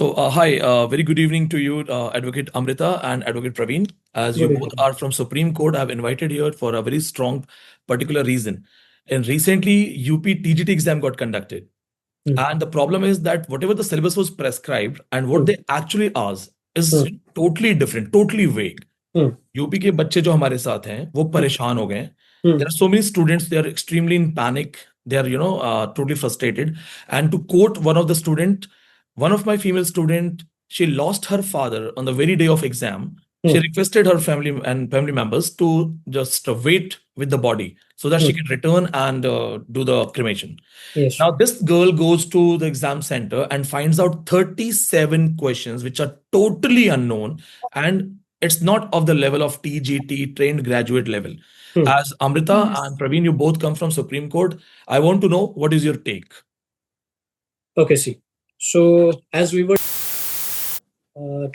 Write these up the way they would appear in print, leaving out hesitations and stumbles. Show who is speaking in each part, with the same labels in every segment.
Speaker 1: Hi, very good evening to you, Advocate Amrita and Advocate Praveen. As you
Speaker 2: Good
Speaker 1: both
Speaker 2: evening.
Speaker 1: are from Supreme Court, I have invited here for a very strong particular reason. And recently, UP TGT exam got conducted.
Speaker 2: Hmm.
Speaker 1: And the problem is that whatever the syllabus was prescribed and what
Speaker 2: Hmm.
Speaker 1: they actually ask is
Speaker 2: Hmm.
Speaker 1: totally different, totally vague.
Speaker 2: Hmm.
Speaker 1: UP के बच्चे जो हमारे साथ हैं वो परेशान हो गए हैं.
Speaker 2: Hmm.
Speaker 1: There are so many students, they are extremely in panic. They are, totally frustrated. And to quote one of the student, one of my female student, she lost her father on the very day of exam. She
Speaker 2: Hmm.
Speaker 1: requested her family and family members to just wait with the body so that she
Speaker 2: Hmm.
Speaker 1: can return and do the cremation.
Speaker 2: Yes.
Speaker 1: Now, this girl goes to the exam center and finds out 37 questions which are totally unknown, and it's not of the level of TGT, trained graduate level.
Speaker 2: Hmm.
Speaker 1: As Amrita
Speaker 3: Yes.
Speaker 1: and Praveen, you both come from Supreme Court. I want to know what is your take?
Speaker 2: Okay, see. So, as we were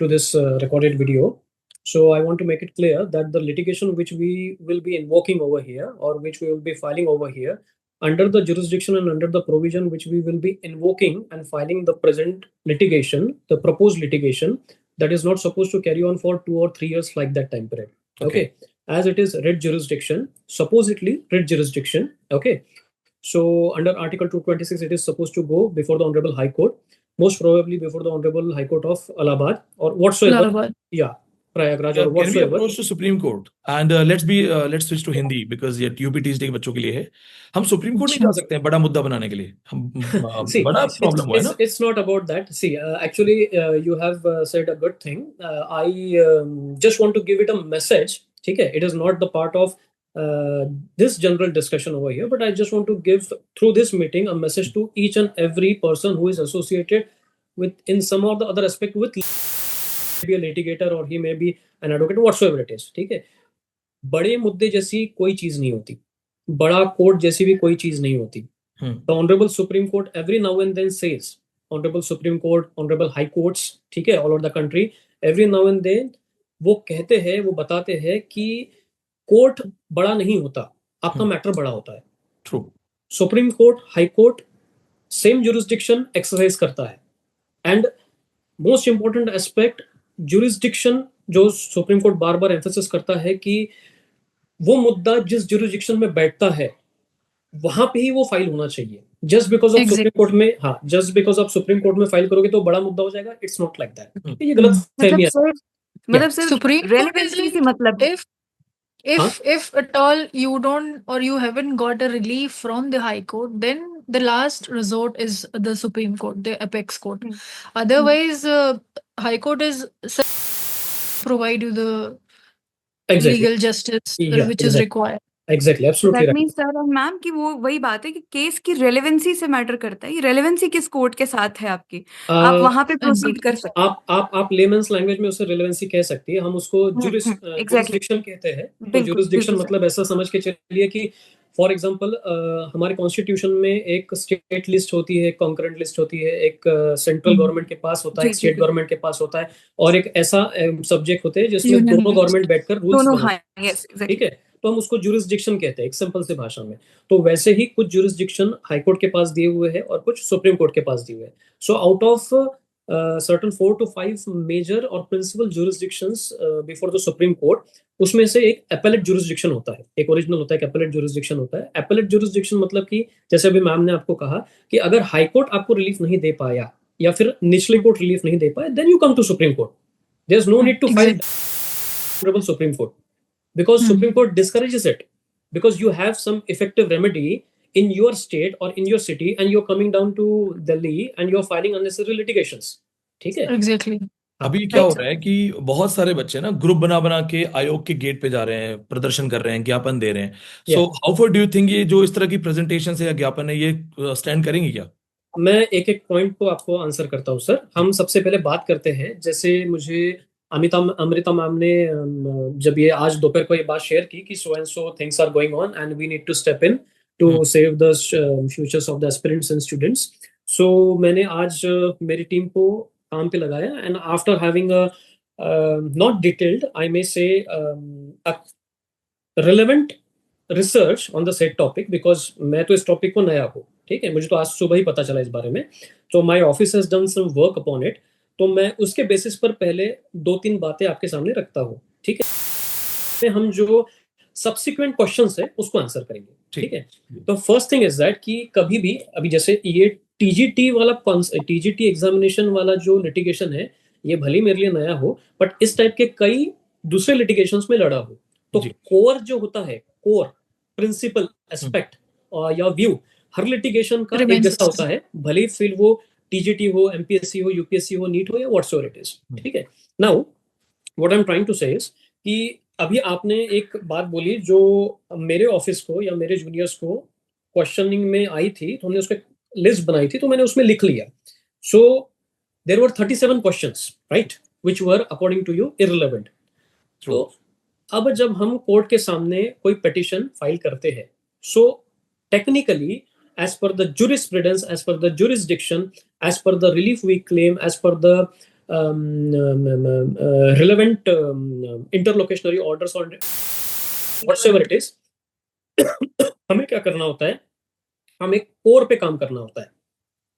Speaker 2: to this recorded video, so I want to make it clear that the litigation which we will be invoking over here, or which we will be filing over here, under the jurisdiction and under the provision which we will be invoking and filing the present litigation, the proposed litigation, that is not supposed to carry on for 2 or 3 years like that time period. Okay. As it is writ jurisdiction, supposedly writ jurisdiction. Okay. So under Article 226, it is supposed to go before the Honorable High Court, most probably before the Honorable High Court of Allahabad or whatsoever.
Speaker 3: Allahabad.
Speaker 2: Yeah, Prayagraj or
Speaker 1: Can we
Speaker 2: whatsoever.
Speaker 1: approach to Supreme Court? And let's switch to Hindi because ये UP TGT के बच्चों के लिए है. हम supreme court नहीं जा सकते हैं बड़ा मुद्दा बनाने के लिए. हम
Speaker 2: See,
Speaker 1: बड़ा प्रॉब्लम हुआ है ना.
Speaker 2: it's not about that. See, actually, you have said a good thing. I just want to give it a message. Okay, it is not the part of this general discussion over here, but I just want to give through this meeting a message to each and every person who is associated with, in some or the other aspect, with be a litigator or he may be an advocate, whatsoever it is. ठीक है, बड़े मुद्दे जैसी कोई चीज नहीं होती, बड़ा कोर्ट जैसी भी कोई चीज नहीं होती. The Honorable Supreme Court every now and then says, Honorable Supreme Court, Honorable High Courts, ठीक है, all over the country, every now and then वो कहते हैं, वो बताते हैं कि कोर्ट बड़ा नहीं होता, आपका मैटर बड़ा होता है.
Speaker 1: True.
Speaker 2: Supreme court, high court same jurisdiction exercise करता है. And most important aspect, jurisdiction जो सुप्रीम कोर्ट बार बार एम्फेसिस करता है कि वो मुद्दा जिस जुरिस्डिक्शन में बैठता है वहां पे ही वो फाइल होना चाहिए. Just because of supreme court में, हाँ, just because of supreme court में फाइल करोगे तो बड़ा मुद्दा हो जाएगा. It's not like that. ये गलत फहमी है.
Speaker 3: मतलब सिर्फ
Speaker 4: Supreme Court
Speaker 3: relevancy
Speaker 4: is
Speaker 3: से मतलब
Speaker 4: if at all you don't or you haven't got a relief from the High Court, then the last resort is the Supreme Court, the apex court. Otherwise, High Court is provide you the
Speaker 2: Exactly.
Speaker 4: legal justice
Speaker 2: Yeah,
Speaker 4: which is required.
Speaker 2: Exactly, absolutely
Speaker 3: that
Speaker 2: right.
Speaker 3: Means sir और ma'am कि वो वही बात है कि case की relevancy से matter करता है. ये रेलेवेंसी किस कोर्ट के साथ है आपकी, आप वहां पे प्रोसीड कर सकते हैं.
Speaker 2: आप लेमन्स लैंग्वेज में उसे रिलेवेंसी कह सकती है. हम उसको जुरिस्डिक्शन कहते हैं. तो जुरिस्डिक्शन मतलब ऐसा समझ के चलिए कि फॉर एग्जांपल हमारे कॉन्स्टिट्यूशन में एक स्टेट लिस्ट होती है, एक कॉन्करेंट लिस्ट होती है, एक सेंट्रल गवर्नमेंट के पास होता है, एक स्टेट गवर्नमेंट के पास होता है, और एक ऐसा सब्जेक्ट होते हैं जिसमें दोनों गवर्नमेंट बैठकर रूल्स बनाते हैं. ठीक है, तो हम उसको जुरिस्डिक्शन कहते हैं एक सिंपल से भाषा में. तो वैसे ही कुछ जुरिस्डिक्शन हाई कोर्ट के पास दिए हुए हैं और कुछ सुप्रीम कोर्ट के पास दिए हुए हैं. So out of certain 4 to 5 major और principal jurisdictions before the Supreme Court, उसमें से एक एपेलेट जुरिस्डिक्शन होता है, एक ओरिजिनल होता है, एक एपेलेट जुरिस्डिक्शन होता है. एपेलेट जुरिस्डिक्शन मतलब कि जैसे अभी मैम ने आपको कहा कि अगर हाई कोर्ट आपको रिलीफ नहीं दे पाया या फिर निचले कोर्ट रिलीफ नहीं दे पाया, then you come to supreme court. There is no need to file honourable supreme court. Because Supreme Court discourages it, because you have some effective remedy in your state or in your city and you're coming down to Delhi and you're filing unnecessary litigations. ठीक है?
Speaker 4: Exactly.
Speaker 1: अभी क्या हो रहा है कि बहुत सारे बच्चे ना ग्रुप बना बना के आयोग के गेट पे जा रहे हैं, प्रदर्शन कर रहे हैं, ज्ञापन दे रहे हैं. So how for do you think ये जो इस तरह की प्रेजेंटेशन है या ज्ञापन है, ये स्टैंड करेंगे क्या?
Speaker 2: मैं एक एक पॉइंट को आपको आंसर करता हूँ सर. हम सबसे पहले बात करते हैं, जैसे मुझे अमृता मैम ने जब ये आज दोपहर को ये बात शेयर की कि so and so things are going on and we need to step in to save the futures of the aspirants and students. So मैंने आज मेरी टीम को काम पे लगाया and after having not detailed, I may say relevant research on the set topic, because मैं तो इस टॉपिक को नया हूँ. ठीक है, मुझे तो आज सुबह ही पता चला इस बारे में. तो my office has done some work upon it. तो मैं उसके बेसिस पर पहले 2-3 बातें आपके सामने रखता हूँ, ठीक है। हम जो सब्सिक्वेंट क्वेश्चंस है उसको आंसर करेंगे, ठीक है। तो फर्स्ट थिंग इज दैट कि कभी भी अभी जैसे ये टीजीटी वाला टीजीटी एग्जामिनेशन वाला जो लिटिगेशन है, ये भले मेरे लिए नया हो, बट इस टाइप के कई दूसरे लिटिगेशंस में लड़ा हो, तो कोर जो होता है, कोर प्रिंसिपल एस्पेक्ट या व्यू हर लिटिगेशन का एक जैसा होता है, भले फिर वो टीजीटी हो, एमपीएससी हो, यूपीएससी हो, नीट हो या व्हाटसोएवर इट इज, ठीक है। Now what I am trying to say is कि अभी आपने एक बात बोली जो मेरे ऑफिस को या मेरे जूनियर्स को क्वेश्चनिंग में आई थी, तो हमने उसके लिस्ट बनाई थी, तो मैंने उसमें लिख लिया। So there were 37 questions, right, which were according to you irrelevant. तो अब जब हम कोर्ट के सामने कोई पिटीशन फाइल करते हैं, so technically as per the jurisprudence, as per the jurisdiction, as per the relief we claim, as per the relevant interlocutory orders or whatsoever it is, हमें क्या करना होता है, हमें कोर पे काम करना होता है,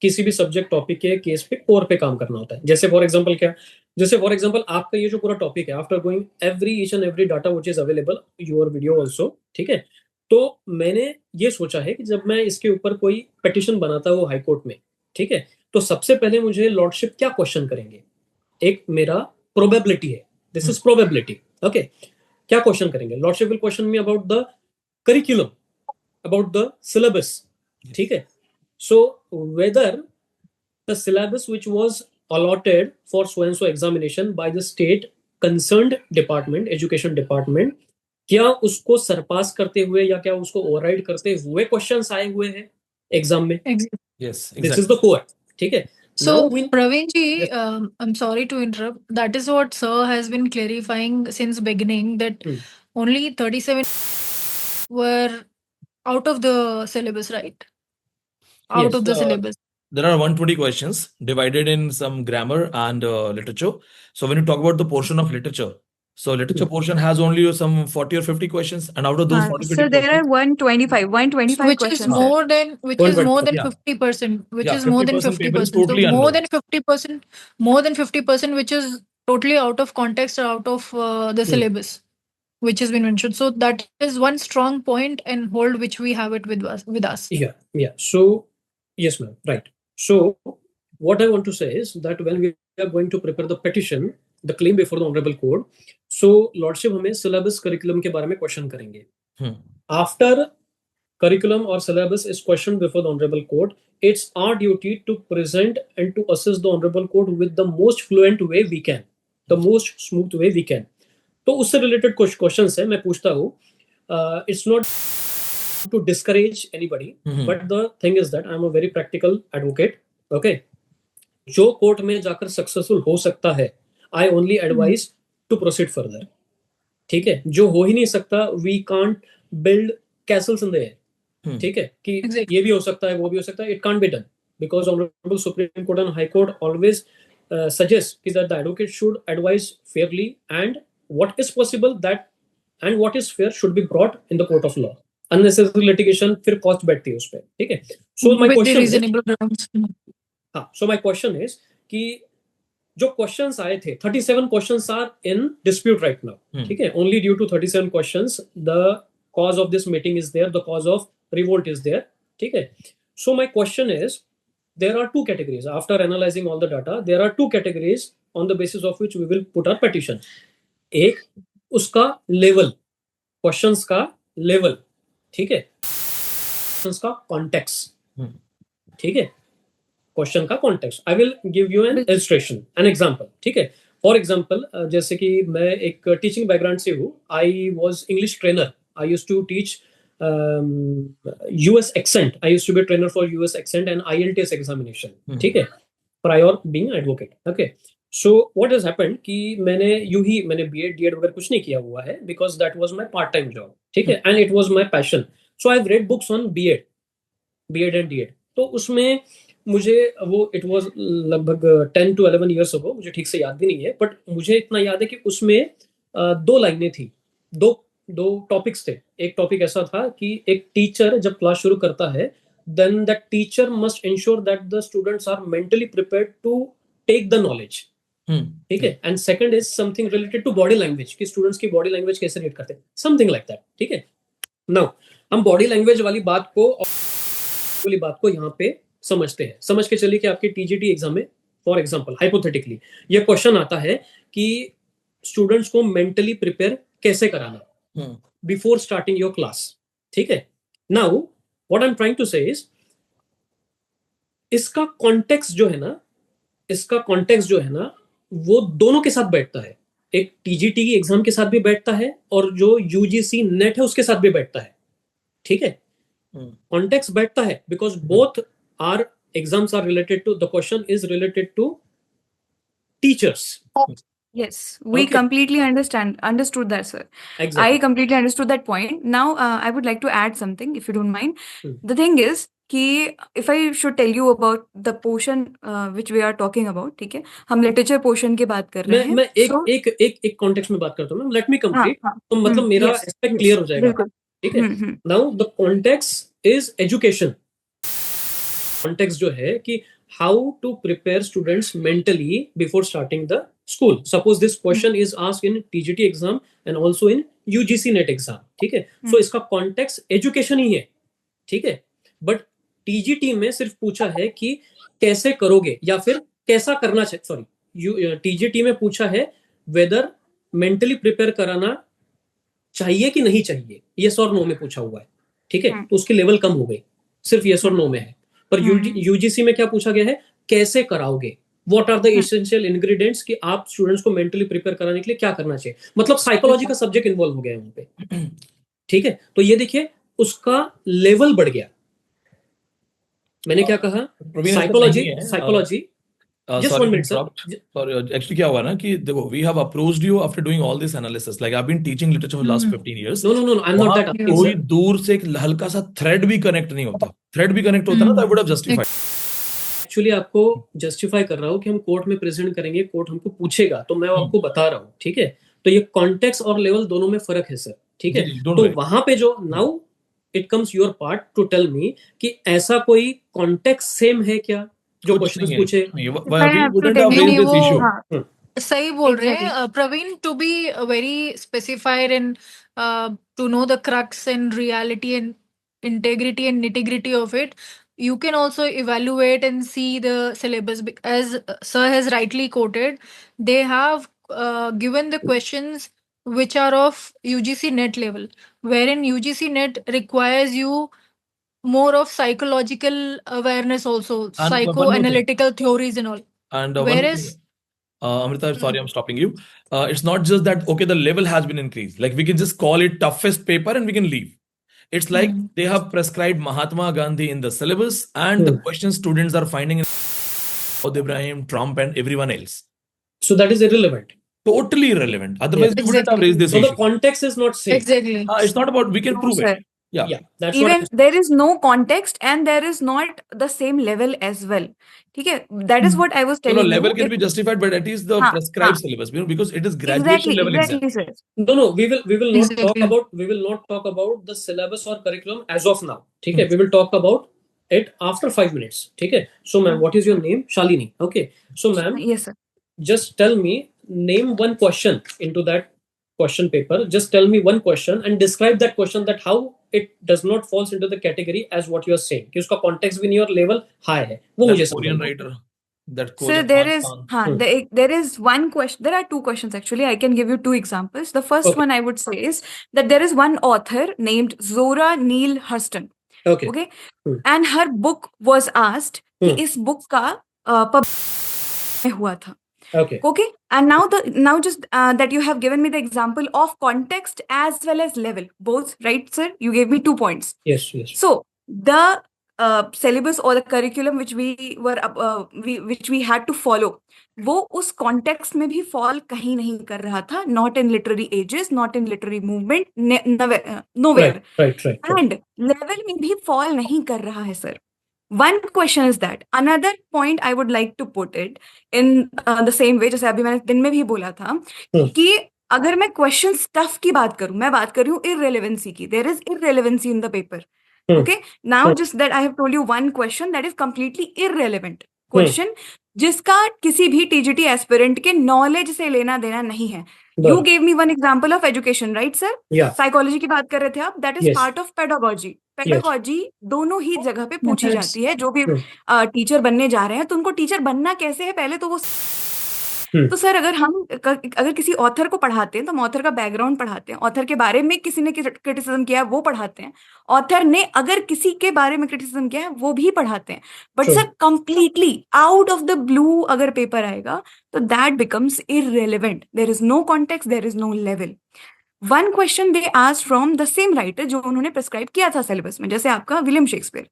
Speaker 2: किसी भी सब्जेक्ट टॉपिक के केस पे कोर पे काम करना होता है। जैसे फॉर एग्जांपल क्या, जैसे फॉर एग्जांपल आपका ये जो पूरा टॉपिक है, after going every each and every data which is available your video also, ठीक है। तो मैंने ये सोचा है कि जब मैं इसके ऊपर कोई पिटीशन बनाता हूँ हाई कोर्ट में, ठीक है, तो सबसे पहले मुझे लॉर्डशिप क्या क्वेश्चन करेंगे, एक मेरा प्रोबेबिलिटी है, दिस इज प्रोबेबिलिटी, ओके। क्या क्वेश्चन करेंगे, lordship will question me about the curriculum, about the syllabus, ठीक है। So whether the syllabus which was allotted for so and so examination by the state concerned department, education department, क्या उसको सरपास करते हुए या क्या उसको ओवरराइड करते हुए क्वेश्चंस आए हुए हैं एग्जाम में?
Speaker 1: Yes,
Speaker 2: This is the core, ठीक है।
Speaker 4: So,
Speaker 2: Now we-
Speaker 4: Praveen ji, I'm sorry to interrupt. That is what sir has been clarifying since beginning, that only 37 were out of the syllabus, right? Out
Speaker 2: Yes,
Speaker 4: of the syllabus.
Speaker 1: There are 120 questions divided in some grammar and literature. So when you talk about the portion of literature, so literature portion has only some 40 or 50 questions, and out of those 40
Speaker 3: So
Speaker 1: 50
Speaker 3: there are
Speaker 1: questions,
Speaker 3: 125
Speaker 4: Which is
Speaker 3: questions.
Speaker 4: more than, which is more than
Speaker 1: Yeah.
Speaker 4: 50%, which
Speaker 1: Yeah,
Speaker 4: is more than
Speaker 1: 50% paper is
Speaker 4: 50%. So
Speaker 1: totally
Speaker 4: more
Speaker 1: unknown.
Speaker 4: than 50%, more than 50%, which is totally out of context or out of the syllabus, which has been mentioned. So that is one strong point and hold which we have it with us.
Speaker 2: Yeah. So yes, ma'am. Right. So what I want to say is that when we are going to prepare the petition, the claim before the honorable court, so lordship हमें syllabus curriculum के बारे में question करेंगे. After curriculum or syllabus is questioned before the honorable court, it's our duty to present and to assist the honorable court with the most fluent way we can, the most smooth way we can. तो उससे related कुछ questions है, मैं पूछता हूँ. It's not to discourage anybody, but the thing is that I'm a very practical advocate, okay. जो court में जाकर सक्सेसफुल हो सकता है, I only advise to proceed further, ठीक है। जो हो ही नहीं सकता, we can't build castles in the air, ठीक है, कि ये भी हो सकता है, वो भी हो सकता है, it can't be done, because honorable Supreme Court and High Court always suggest that the advocate should advise fairly, and what is possible that and what is fair should be brought in the court of law. Unnecessary litigation फिर cost बैठती है उस पे, ठीक है। So my question is, हाँ, so my question is कि जो क्वेश्चंस आए थे, 37 questions are in dispute right now, ठीक है। Only due to 37 questions the cause of this meeting is there, the cause of revolt is there, ठीक है। So my question is, there are two categories after analysing all the data, there are two categories on the basis of which we will put our petition. एक उसका level, questions का level, ठीक है, questions का context, ठीक है, question का context. I will give you N illustration, an example, ठीक है। फॉर एग्जांपल, जैसे कि मैं एक टीचिंग बैकग्राउंड से हूँ, I was English trainer, I used to teach US accent, I used to be trainer for US accent and IELTS examination, ठीक है, prior being advocate, okay. So what has happened कि मैंने BEd DEd वगैरह कुछ नहीं किया हुआ है, because that was my part time job, ठीक है, and it was my passion. So I have read books on BEd and DEd. तो उसमें मुझे वो इट वाज लगभग 10 to 11 ईयर्स अगो, मुझे ठीक से याद भी नहीं है, बट मुझे इतना याद है कि उसमें 2 लाइनें थी, दो टॉपिक्स थे। एक टॉपिक ऐसा था कि एक टीचर जब क्लास शुरू करता है, then that teacher must ensure that the students are mentally prepared to take the knowledge, ठीक है, and second is something related to body language, कि स्टूडेंट्स की बॉडी लैंग्वेज कैसे रीड करते हैं, समथिंग लाइक दैट, ठीक है। नाउ हम बॉडी लैंग्वेज वाली बात को यहाँ पे समझते हैं। समझ के चलिए कि आपके टीजीटी एग्जाम में फॉर एग्जांपल हाइपोथेटिकली ये क्वेश्चन आता है कि स्टूडेंट्स को मेंटली प्रिपेयर कैसे कराना बिफोर स्टार्टिंग योर क्लास, ठीक है। Now what I am trying to say is, इसका कॉन्टेक्स्ट जो है ना वो दोनों के साथ बैठता है। एक टीजीटी एग्जाम के साथ भी बैठता है और जो यूजीसी नेट है उसके साथ भी बैठता है, ठीक है। कॉन्टेक्स्ट बैठता है because both are exams are related to, the question is related to teachers.
Speaker 3: Yes, we
Speaker 2: Okay.
Speaker 3: completely understood that, sir.
Speaker 2: Exactly.
Speaker 3: I completely understood that point. Now, I would like to add something, if you don't mind.
Speaker 2: Hmm.
Speaker 3: The thing is कि if I should tell you about the portion which we are talking about, ठीक है, हम literature portion की बात कर रहे हैं।
Speaker 2: मैं एक कॉन्टेक्स्ट में बात करता हूँ, लेट मी कंप्लीट, तो मतलब मेरा
Speaker 3: yes,
Speaker 2: एस्पेक्ट क्लियर हो जाएगा,
Speaker 3: बिल्कुल,
Speaker 2: ठीक है। Now the context is education. Context जो है कि how to prepare students mentally before starting the school. Suppose this question is asked in TGT exam and also in UGC NET exam, ठीक है। सो इसका कॉन्टेक्स्ट एजुकेशन ही है, ठीक है। But TGT में सिर्फ पूछा है कि कैसे करोगे या फिर कैसा करना चाहिए, सॉरी टीजीटी में पूछा है वेदर मेंटली प्रिपेयर कराना चाहिए कि नहीं चाहिए, यस और नो में पूछा हुआ है, ठीक है। तो उसकी लेवल कम हो गई, सिर्फ यस और नो में है। पर यूजीसी में क्या पूछा गया है, कैसे कराओगे, what are the essential ingredients, कि आप स्टूडेंट्स को मेंटली प्रिपेयर कराने के लिए क्या करना चाहिए। मतलब साइकोलॉजी का सब्जेक्ट इन्वॉल्व हो गया है वहां पे, ठीक है। तो ये देखिए उसका लेवल बढ़ गया। मैंने क्या कहा, psychology just 1 minute, sir.
Speaker 1: Sorry, actually क्या हुआ ना कि देखो, we have approached you after doing all this analysis. Like I've been teaching literature for the last 15 years.
Speaker 2: No, I'm not that.
Speaker 1: कोई दूर से एक हल्का सा थ्रेड भी कनेक्ट नहीं होता। थ्रेड भी कनेक्ट होता ना तो I would have justified.
Speaker 2: Actually आपको जस्टिफाई कर रहा हूँ कि हम कोर्ट में प्रेजेंट करेंगे, कोर्ट हमको पूछेगा, तो मैं आपको बता रहा हूँ, ठीक है। तो ये कॉन्टेक्स्ट और लेवल दोनों में फर्क है सर, ठीक है। तो वहां पे जो now it comes your part to tell me कि ऐसा कोई कॉन्टेक्स्ट सेम है क्या जो क्वेश्चंस पूछे।
Speaker 4: सही बोल रहे हैं Praveen, to be very specified and to know the crux and reality and integrity and nitty-gritty of it, you can also evaluate and see the syllabus. As sir has rightly quoted, they have given the questions which are of UGC net level, wherein UGC net requires you more of psychological awareness also,
Speaker 1: And
Speaker 4: psychoanalytical theories and all.
Speaker 1: And
Speaker 4: whereas
Speaker 1: Amrita, sorry, I'm stopping you. It's not just that, okay, the level has been increased. Like we can just call it toughest paper and we can leave. It's like they have prescribed Mahatma Gandhi in the syllabus and the questions students are finding in Ibrahim, Trump and everyone else.
Speaker 2: So that is irrelevant.
Speaker 1: Totally irrelevant. Otherwise, we wouldn't have raised this
Speaker 2: So
Speaker 1: issue.
Speaker 2: the context is not same.
Speaker 4: Exactly.
Speaker 1: It's not about, we can prove
Speaker 3: sir.
Speaker 1: it. Yeah.
Speaker 2: That's
Speaker 3: Even
Speaker 2: what
Speaker 3: there is no context and there is not the same level as well. ठीक है, that is what I was
Speaker 1: So
Speaker 3: telling
Speaker 1: level
Speaker 3: you.
Speaker 1: can be justified, but at least the prescribed syllabus, because it is graduation
Speaker 3: Exactly,
Speaker 1: level
Speaker 3: exactly,
Speaker 1: exam.
Speaker 3: sir.
Speaker 2: No, we will not
Speaker 4: Exactly.
Speaker 2: talk about the syllabus or curriculum as of now. ठीक है, we will talk about it after 5 minutes. ठीक है. So ma'am, what is your name? Shalini. Okay. So ma'am,
Speaker 3: Yes, sir.
Speaker 2: just tell me, name one question into that question paper. Just tell me one question and describe that question, that how it does not falls into the category as what you are saying, कि उसका context भी नहीं और level high है, वो मुझे
Speaker 1: That Korean writer, that
Speaker 3: So
Speaker 1: Korean
Speaker 3: there is
Speaker 1: Khan.
Speaker 3: there is one question. There are two questions actually. I can give you two examples. The first
Speaker 2: Okay.
Speaker 3: one I would say is that there is one author named Zora Neale Hurston.
Speaker 2: Okay.
Speaker 3: Okay, and her book was asked कि इस book का publish हुआ था.
Speaker 2: Okay.
Speaker 3: Okay, and now just that you have given me the example of context as well as level, both, right, sir? You gave me 2 points.
Speaker 2: Yes.
Speaker 3: So the syllabus or the curriculum which we had to follow, वो उस context में भी fall कहीं नहीं कर रहा था. Not in literary ages, not in literary movement, nowhere.
Speaker 2: Right.
Speaker 3: And level में भी fall नहीं कर रहा है, sir. One question is that. Another point I would like to put it in the same way, जैसे अभी मैंने दिन में भी बोला था कि अगर मैं question stuff की बात करूं, मैं बात कर रही हूँ irrelevancy की. There is irrelevancy in the paper. Okay. Now just that I have told you one question that is completely irrelevant question. जिसका किसी भी टीजीटी एस्पिरेंट के नॉलेज से लेना देना नहीं है. You gave me one example of education, right sir? Psychology की बात कर रहे थे आप. That is part of pedagogy. Pedagogy दोनों ही जगह पे पूछी जाती है. जो भी टीचर बनने जा रहे हैं तो उनको टीचर बनना कैसे है पहले तो वो. तो सर अगर किसी ऑथर को पढ़ाते हैं तो हम ऑथर का बैकग्राउंड पढ़ाते हैं. ऑथर के बारे में किसी ने क्रिटिसिज्म किया है वो पढ़ाते हैं. ऑथर ने अगर किसी के बारे में क्रिटिसिज्म किया है वो भी पढ़ाते हैं. But sir completely out of the blue अगर पेपर आएगा तो that becomes irrelevant. There is no context, there is no level. One question they asked from the same writer जो उन्होंने प्रिस्क्राइब किया था सिलेबस में, जैसे आपका विलियम शेक्सपियर.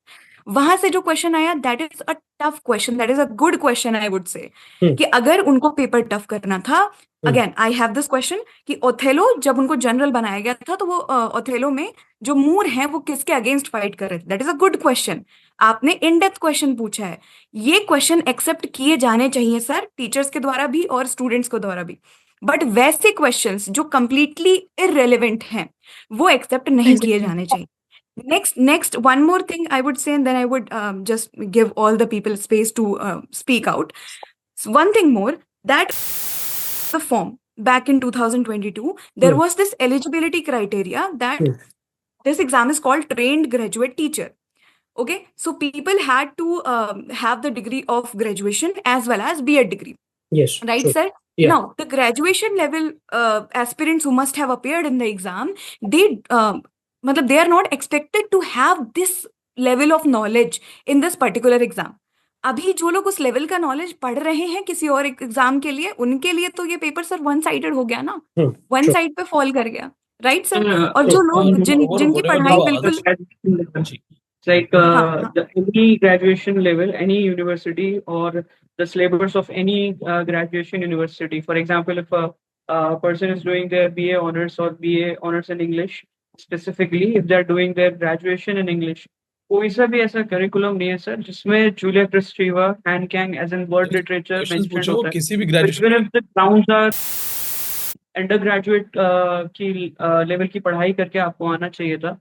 Speaker 3: वहां से जो क्वेश्चन आया that is a tough question, that is a good question I would say. कि अगर उनको पेपर टफ करना था, again I have this question कि ओथेलो जब उनको जनरल बनाया गया था तो वो ओथेलो में जो मूर हैं वो किसके अगेंस्ट फाइट कर रहे थे. That is a good question. आपने इन डेप्थ क्वेश्चन पूछा है. ये क्वेश्चन एक्सेप्ट किए जाने चाहिए सर, टीचर्स के द्वारा भी और स्टूडेंट्स के द्वारा भी. बट वैसे क्वेश्चंस जो कंप्लीटली इररिलेवेंट हैं वो एक्सेप्ट नहीं किए जाने चाहिए. Next, one more thing I would say, and then I would just give all the people space to speak out. So one thing more, that the form back in 2022, there was this eligibility criteria that this exam is called trained graduate teacher. Okay, so people had to have the degree of graduation as well as B.Ed degree.
Speaker 2: Yes.
Speaker 3: Right,
Speaker 2: sure.
Speaker 3: sir?
Speaker 2: Yeah.
Speaker 3: Now, the graduation level aspirants who must have appeared in the exam, they are not expected to have this level of knowledge in this particular exam. अभी जो लोग उस level का knowledge पढ़ रहे हैं किसी और एग्जाम के लिए, उनके लिए तो ये पेपर सर वन साइडेड हो गया ना, वन साइड पे फॉल कर गया. Right sir? और जो लोग जिनकी पढ़ाई बिल्कुल
Speaker 5: like any graduation level, any university or the syllabus of any graduation university. For example, if a person is doing their BA honors or BA honors in English, specifically if they are doing their graduation in English, कोई सा भी ऐसा curriculum नहीं है sir जिसमें Julia Kristeva, Han Kang age in world literature mention होता है.
Speaker 1: किसी भी graduation
Speaker 5: even if the grounds are under graduate की लेवल की पढ़ाई करके आपको आना चाहिए था,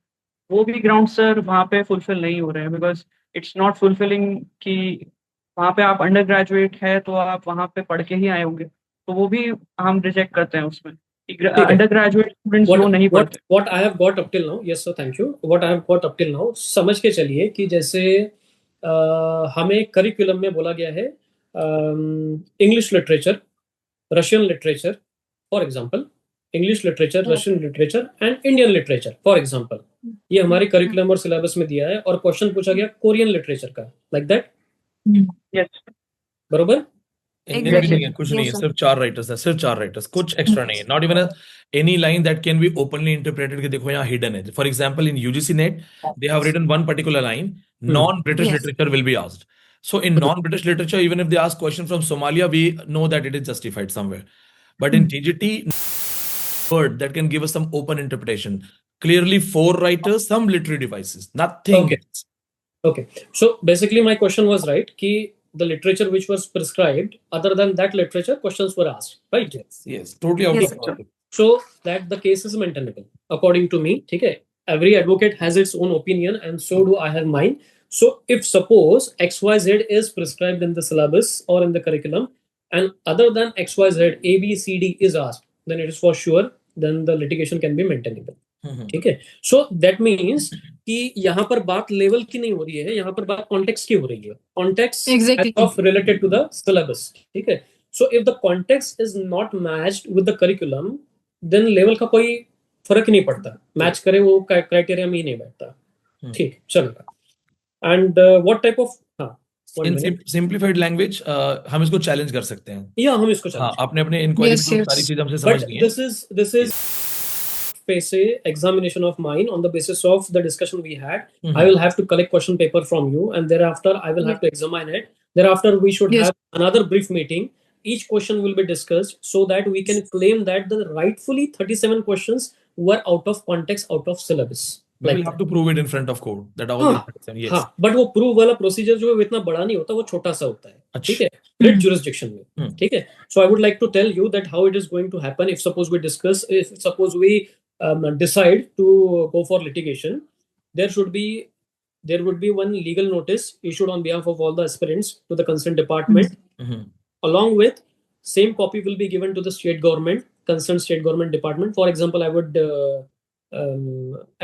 Speaker 5: वो भी ग्राउंड सर वहाँ पे फुलफिल नहीं हो रहे हैं. बिकॉज इट्स नॉट फुलफिलिंग कि वहाँ पे आप अंडर ग्रेजुएट है तो आप वहाँ पे पढ़ के ही आए होंगे, तो वो भी हम रिजेक्ट करते हैं उसमें. अंडर ग्रेजुएट स्टूडेंट्स वो नहीं पढ़ते.
Speaker 2: What I have got up till now, yes sir, thank you. What I have got up till now, समझ के चलिए कि जैसे हमें करिकुलम में बोला गया है English literature, Russian literature for example, English literature, Russian literature and Indian literature for example, ये हमारे करिकुलम और सिलेबस में दिया है. और क्वेश्चन पूछा गया कोरियन लिटरेचर का, लाइक दैट.
Speaker 5: यस,
Speaker 2: बरोबर.
Speaker 1: कुछ नहीं है, सिर्फ 4 राइटर्स है, सिर्फ 4 राइटर्स, कुछ एक्स्ट्रा नहीं है. Not even any line that can be openly interpreted कि देखो यहाँ हिडन है. For example in UGC NET they have written one particular line, non British literature will be asked. So in non-British literature, even if they ask question from Somalia, we know that it is justified somewhere. But in TGT, word that can give us some open interpretation. Clearly 4 writers, some literary devices, nothing else.
Speaker 2: Okay. So basically my question was right, ki the literature which was prescribed, other than that literature, questions were asked, right?
Speaker 1: Yes, totally out of order.
Speaker 2: So that the case is maintainable, according to me. Okay. Every advocate has its own opinion, and so do I have mine. So if suppose XYZ is prescribed in the syllabus or in the curriculum, and other than XYZ, A, B, C, D is asked, then it is for sure, then the litigation can be maintainable. ठीक है. So that means कि यहाँ पर बात level की नहीं हो रही है, यहाँ पर बात कॉन्टेक्स्ट की हो रही है. Context of related to the syllabus. ठीक है. So if the context is not matched with the curriculum, then level का कोई फर्क नहीं पड़ता. मैच करे वो क्राइटेरिया में ही नहीं बैठता. ठीक, चलेगा. And what type of
Speaker 1: in simplified language हम इसको चैलेंज कर सकते हैं.
Speaker 2: या हम इसको चैलेंज.
Speaker 1: आपने अपने इंक्वायरी में सारी चीजें हमसे समझ ली हैं.
Speaker 2: This is face examination of mine on the basis of the discussion we had. I will have to collect question paper from you, and thereafter I will have to examine it. Thereafter we should have another brief meeting. Each question will be discussed so that we can claim that the rightfully 37 questions were out of context, out of syllabus.
Speaker 1: We will have to prove it in front of court that all yes.
Speaker 2: हाँ, but वो prove वाला procedure जो है इतना बड़ा नहीं होता, वो छोटा सा होता है. ठीक है, writ jurisdiction में. ठीक है. So I would like to tell you that how it is going to happen if suppose we discuss, if suppose we decide to go for litigation, there would be one legal notice issued on behalf of all the aspirants to the concerned department,
Speaker 1: Mhm.
Speaker 2: Along with same copy will be given to the state government, concerned state government department. For example, I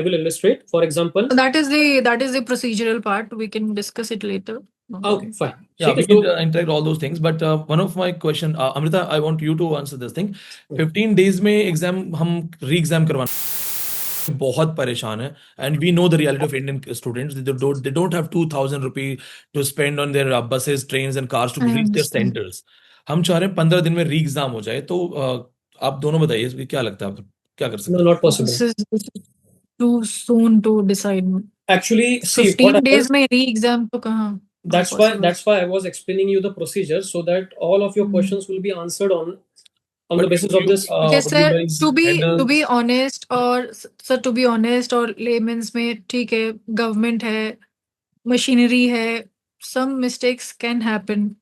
Speaker 2: will illustrate. For example,
Speaker 4: That is the procedural part. We can discuss it later. No
Speaker 2: okay,
Speaker 4: problem.
Speaker 2: fine.
Speaker 1: Yeah, we
Speaker 2: ठीक है,
Speaker 1: can
Speaker 2: तो
Speaker 1: interact all those things. But one of my question, Amrita, I want you to answer this thing. 15 days में exam हम री exam करवाना बहुत परेशान है, and we know the reality of Indian students. They don't have 2,000 rupees to spend on their buses, trains and cars to
Speaker 4: I
Speaker 1: reach their
Speaker 4: understand.
Speaker 1: centers. हम चाह रहे हैं 15 दिन में री एग्जाम हो जाए, तो आप दोनों बताइए इसमें क्या लगता है, आप क्या कर सकते
Speaker 2: no,
Speaker 1: हैं?
Speaker 2: not possible.
Speaker 4: This is too soon to decide.
Speaker 2: Actually, see,
Speaker 4: 15
Speaker 2: what
Speaker 4: days में re-exam तो कहाँ? Not
Speaker 2: that's
Speaker 4: possible.
Speaker 2: why I was explaining you the procedure so that all of your questions will be answered on the
Speaker 1: But
Speaker 2: basis
Speaker 1: you-
Speaker 2: of this.
Speaker 4: Okay,
Speaker 1: you
Speaker 4: sir,
Speaker 1: guys
Speaker 4: to be
Speaker 1: handle-
Speaker 4: honest और layman's में ठीक है, government है, machinery है, some mistakes can happen.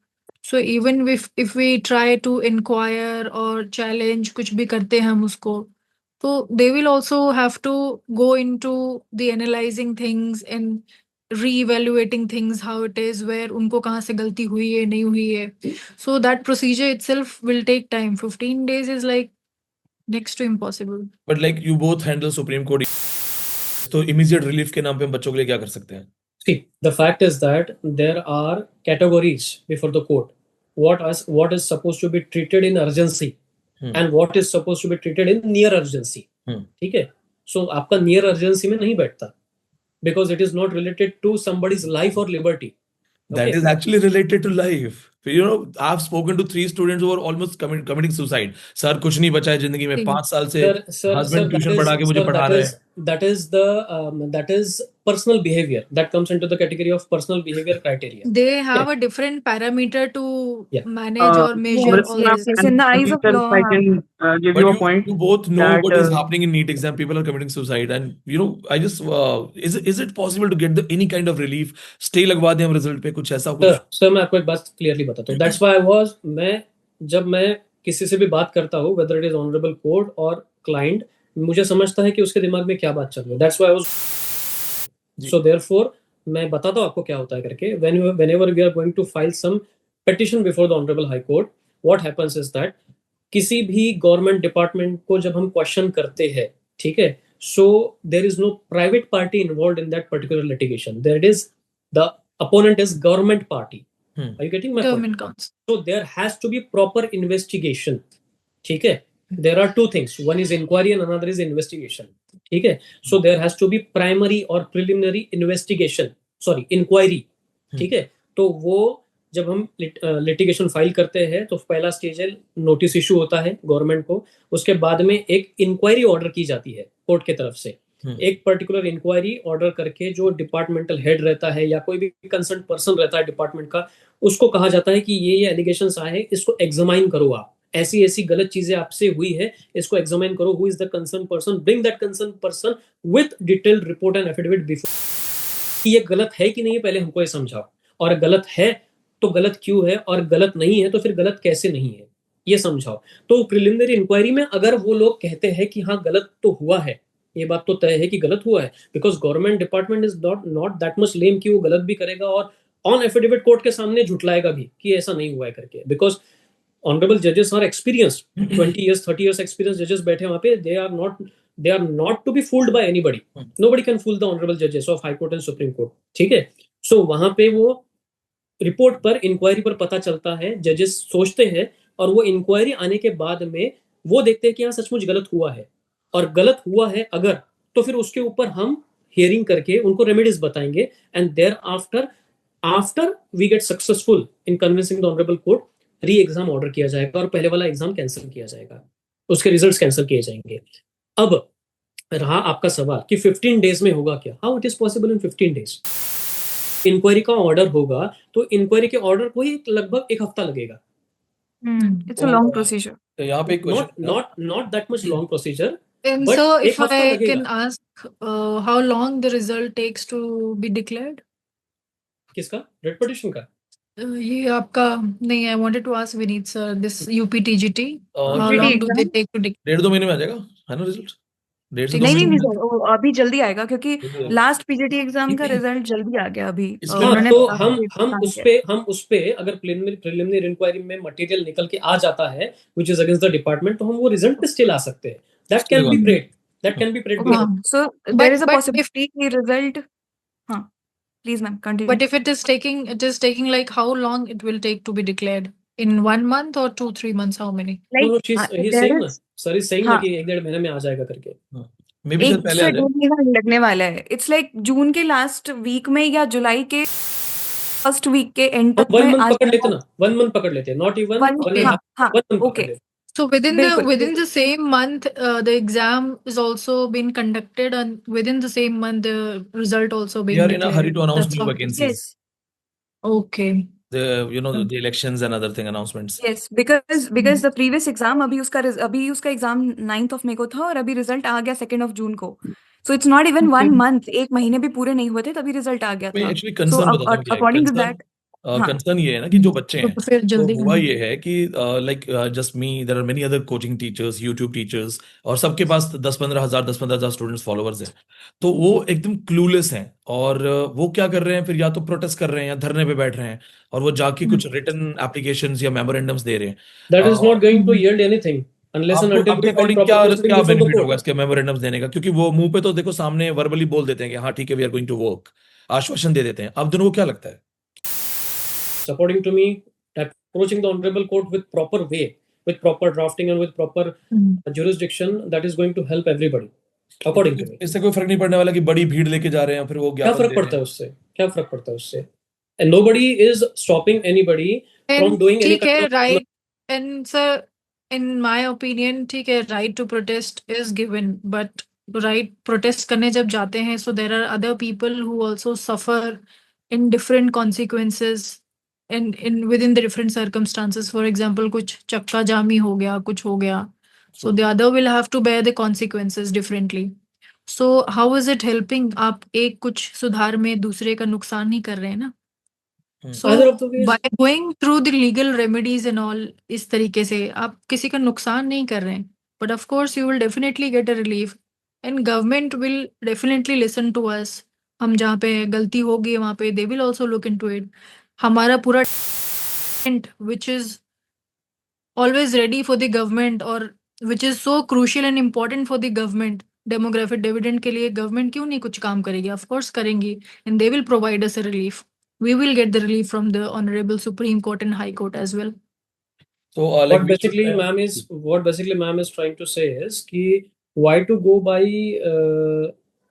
Speaker 4: So even if we try to inquire or challenge कुछ भी करते हैं हम उसको, तो they will also have to go into the analyzing things and re-evaluating things how it is, where उनको कहाँ से गलती हुई है नहीं हुई है. So that procedure itself will take time. 15 days is like next to impossible.
Speaker 1: But like you both handle Supreme Court, तो immediate relief के नाम पे हम बच्चों के लिए क्या कर सकते हैं?
Speaker 2: See, the fact is that there are categories before the court. What is supposed to be treated in urgency and what is supposed to be treated in near urgency. ठीक है? So आपका near urgency में नहीं बैठता because it is not related to somebody's life or liberty.
Speaker 1: That is actually related to life. You know, I've spoken to 3 students who are almost committing suicide. Sir, कुछ नहीं बचा है जिंदगी में, 5 साल से husband ट्यूशन पढ़ा के मुझे पढ़ा रहे हैं.
Speaker 2: that is personal behavior that comes into the category of personal behavior criteria.
Speaker 4: They have a different parameter to manage or measure
Speaker 5: But
Speaker 4: all
Speaker 3: yes,
Speaker 4: this.
Speaker 3: yes, in the eyes of law.
Speaker 5: I can give
Speaker 1: But
Speaker 5: you a point.
Speaker 1: you both know
Speaker 5: that,
Speaker 1: what is happening in NEET exam. People are committing suicide, and you know, I just is it possible to get any kind of relief? Stay लगवा दें हम result पे, कुछ ऐसा कुछ?
Speaker 2: Sir मैं आपको एक बात क्लियरली बताता हूँ. That's why जब मैं किसी से भी बात करता हूँ, whether it is honorable court or client, मुझे समझता है कि उसके दिमाग में क्या बात चल रही है. That's why I was so therefore मैं बताता हूँ आपको क्या होता है करके. Whenever we are going to file some petition before the honorable high court, what happens is that किसी भी गवर्नमेंट डिपार्टमेंट को जब हम क्वेश्चन करते हैं, ठीक है, so there is no private party involved in that particular litigation. There is the opponent is government party. Are you getting my point?
Speaker 4: Government counts.
Speaker 2: So there has to be proper investigation. ठीक है? There are 2 things. One is inquiry and another is investigation. ठीक है? So there has to be primary or preliminary investigation. Sorry, inquiry. ठीक है? तो वो जब हम लिटिगेशन फाइल करते हैं तो पहला स्टेज है नोटिस इशू होता है गवर्नमेंट को. उसके बाद में एक इंक्वायरी ऑर्डर की जाती है कोर्ट के तरफ से. एक पर्टिकुलर इंक्वायरी ऑर्डर करके जो डिपार्टमेंटल हेड रहता है या कोई भी कंसर्न पर्सन रहता है डिपार्टमेंट का, उसको कहा जाता है कि ये एलिगेशंस आए हैं, इसको एग्जामाइन करो. आप ऐसी गलत चीजें आपसे हुई है, इसको एग्जामाइन करो. Who is the concern person, bring that concern person with detailed report and affidavit before. ये गलत है कि नहीं है पहले हमको ये समझाओ, और गलत है तो गलत क्यों है, और गलत नहीं है तो फिर गलत कैसे नहीं है, ये समझाओ. तो प्रिलिमिनरी इंक्वायरी में अगर वो लोग कहते हैं कि हाँ गलत तो हुआ है, ये बात तो तय है कि गलत हुआ है, because government department is not that much lame कि वो गलत भी करेगा और ऑन एफिडेविट कोर्ट के सामने झुटलाएगा भी कि ऐसा नहीं हुआ है करके. बिकॉज ऑनरेबल जजेस are experienced, 20 years 30 years experience जजेस बैठे वहां पे. they are not to be fooled by anybody. Nobody can fool the honorable judges of high court and supreme court. ठीक है? सो वहां पे वो रिपोर्ट पर, इंक्वायरी पर पता चलता है, जजेस सोचते हैं, और वो इंक्वायरी आने के बाद में वो देखते हैं कि हाँ सचमुच गलत हुआ है, और गलत हुआ है अगर, तो फिर उसके ऊपर हम हियरिंग करके उनको रेमेडीज बताएंगे. And thereafter we get successful in convincing the honourable court, re exam order किया जाएगा और पहले वाला एग्जाम कैंसिल किया जाएगा, उसके रिजल्ट्स कैंसिल किए जाएंगे. अब रहा आपका सवाल कि 15 डेज में होगा क्या. How it is possible in 15 days? Inquiry का ऑर्डर होगा तो इंक्वायरी के ऑर्डर को ही लगभग 1 हफ्ता लगेगा.
Speaker 3: It's a long procedure.
Speaker 1: तो यहाँ पे एक question,
Speaker 2: not that much long procedure.
Speaker 4: And
Speaker 2: But
Speaker 4: so
Speaker 2: एक
Speaker 4: if
Speaker 2: हफ्ता
Speaker 4: I
Speaker 2: लगेगा.
Speaker 4: can ask how long the result takes to be declared?
Speaker 2: किसका? रेड पिटीशन का?
Speaker 4: ये आपका नहीं, I wanted to ask Vineet sir, this UPTGT, how
Speaker 1: UPT
Speaker 4: long do they take to declare?
Speaker 1: 1.5-2 महीने में आ जाएगा, है ना रिजल्ट? डेढ़ से
Speaker 4: ठीक
Speaker 1: दो
Speaker 3: नहीं
Speaker 4: है।
Speaker 3: नहीं
Speaker 1: महीने
Speaker 3: नहीं
Speaker 1: में
Speaker 3: सर, वो अभी जल्दी आएगा क्योंकि
Speaker 1: जल्दी आएगा।
Speaker 3: लास्ट पीजीटी एग्जाम का
Speaker 1: नहीं,
Speaker 3: रिजल्ट जल्दी आ गया अभी।
Speaker 1: इसमें
Speaker 2: हाँ,
Speaker 3: उन्होंने
Speaker 2: तो
Speaker 3: काफी
Speaker 2: हम
Speaker 3: काम
Speaker 2: उस
Speaker 3: किया।
Speaker 2: पे अगर प्रिलिमिनरी इंक्वायरी में मटेरियल निकल के आ जाता है which is against the department, तो हम वो रिजल्ट पे स्टिल आ सकते हैं. That
Speaker 1: Still
Speaker 2: can be
Speaker 1: one.
Speaker 2: Prayed, that can be prayed
Speaker 3: okay,
Speaker 2: before.
Speaker 4: हाँ,
Speaker 3: so there
Speaker 4: but
Speaker 3: is a
Speaker 4: but if
Speaker 3: possibility कि रिजल्ट, हाँ please ma'am continue.
Speaker 4: but if it is taking like how long it will take to be declared? In 1 month or 2-3 months? How many?
Speaker 2: No no,
Speaker 3: like
Speaker 2: he is
Speaker 3: there
Speaker 2: saying ना,
Speaker 3: is,
Speaker 2: sir is saying ना
Speaker 3: हाँ
Speaker 2: कि 1-1.5 महीने में आ जाएगा करके.
Speaker 1: May be शायद
Speaker 3: 1
Speaker 1: पहले आ
Speaker 3: से
Speaker 1: जाए।
Speaker 3: 2 महीना लगने वाला है। इट्स लाइक जून के लास्ट वीक में या जुलाई के फर्स्ट वीक के एंड
Speaker 2: हम
Speaker 3: तक
Speaker 2: 1
Speaker 3: में
Speaker 2: मंथ
Speaker 3: आ
Speaker 2: पकड़ लेते
Speaker 3: जाएगा।
Speaker 2: ना, 1 मंथ पकड़ लेते हैं, नॉट इवन
Speaker 3: वन,
Speaker 2: 1.5
Speaker 3: हाँ हाँ
Speaker 2: 1 मंथ पकड़
Speaker 3: ओके,
Speaker 2: लेते.
Speaker 4: So within
Speaker 3: बिल्कुल
Speaker 4: the same month, the exam is also been conducted, and within the same month, the result also
Speaker 1: They
Speaker 4: being
Speaker 1: are in a hurry
Speaker 4: declared.
Speaker 1: to announce
Speaker 4: That's
Speaker 1: new
Speaker 4: how it is.
Speaker 1: vacancies.
Speaker 3: Yes
Speaker 4: Okay.
Speaker 1: The elections and other thing announcements.
Speaker 3: Yes, because the previous exam अभी उसका exam 9th of May को था और अभी result आ गया 2nd of June को। So it's not even 1 month, 1 महीने भी पूरे नहीं हुए थे तभी रिजल्ट आ गया
Speaker 1: मैं
Speaker 3: था।
Speaker 1: एक्चुअली
Speaker 3: सो
Speaker 1: कंसर्न बताता हूँ क्या है।
Speaker 3: अकॉर्डिंग टू दैट, हाँ
Speaker 1: कंसर्न ये है ना कि जो बच्चे हैं
Speaker 4: तो फिर
Speaker 1: तो
Speaker 4: जल्दी
Speaker 1: हुआ ये है कि like just me there are many other coaching teachers, YouTube teachers, और सबके पास 10-15 हज़ार फॉलोअर्स स्टूडेंट्स हैं। तो वो एकदम क्लूलेस हैं और वो क्या कर रहे हैं फिर, या तो प्रोटेस्ट कर रहे हैं या धरने पे बैठ रहे हैं और वो जाके कुछ रिटन एप्लीकेशंस या मेमोरेंडम्स दे रहे हैं।
Speaker 2: That is not going to
Speaker 4: hmm.
Speaker 2: yield anything unless and
Speaker 1: आपको
Speaker 2: until
Speaker 1: आपके
Speaker 2: we find
Speaker 1: अकॉर्डिंग
Speaker 2: proper
Speaker 1: क्या
Speaker 2: reasoning
Speaker 1: क्या
Speaker 2: before the
Speaker 1: बेनिफिट
Speaker 2: court.
Speaker 1: होगा इसके मेमोरेंडम्स देने का? क्योंकि वो मुंह पे तो देखो सामने वर्बली बोल देते हैं कि हाँ ठीक है we are going to work, आश्वासन दे देते हैं। आप दोनों को क्या लगता है?
Speaker 2: According to me, approaching the honorable court with proper way, with proper drafting and with proper jurisdiction, that is going to help everybody, according to me.
Speaker 1: इससे कोई फर्क नहीं पड़ने वाला कि बड़ी भीड़ लेके जा रहे हैं फिर वो
Speaker 2: क्या
Speaker 1: ज्ञापन
Speaker 2: फर्क
Speaker 1: दे रहे
Speaker 2: पड़ता
Speaker 1: हैं।
Speaker 2: है उससे, क्या फर्क पड़ता है उससे? And nobody is stopping anybody from
Speaker 4: And
Speaker 2: doing any
Speaker 4: ठीक
Speaker 2: kind
Speaker 4: है,
Speaker 2: of
Speaker 4: right? And sir, in my opinion, ठीक है, right to protest is given, but right protest करने जब जाते हैं, so there are other people who also suffer in different consequences in within the different circumstances. For example, कुछ चक्का जामी हो गया, कुछ हो गया, so the other will have to bear the consequences differently. So how is it helping? आप एक कुछ सुधार में दूसरे का नुकसान नहीं कर रहे हैं ना? So
Speaker 2: either of the ways.
Speaker 4: by going through the legal remedies and all, इस तरीके से आप किसी का नुकसान नहीं कर रहे हैं, but of course you will definitely get a relief and government will definitely listen to us. हम जहाँ पे गलती होगी वहाँ पे they will also look into it. हमारा पूरा which is always ready for the government or which is so crucial and important for the government, demographic dividend के लिए government क्यों नहीं कुछ काम करेगी? Of course करेंगी, and they will provide us a relief. We will get the relief from the Honorable Supreme Court and High Court as well.
Speaker 1: So like
Speaker 2: What basically ma'am is trying to say is कि why to go by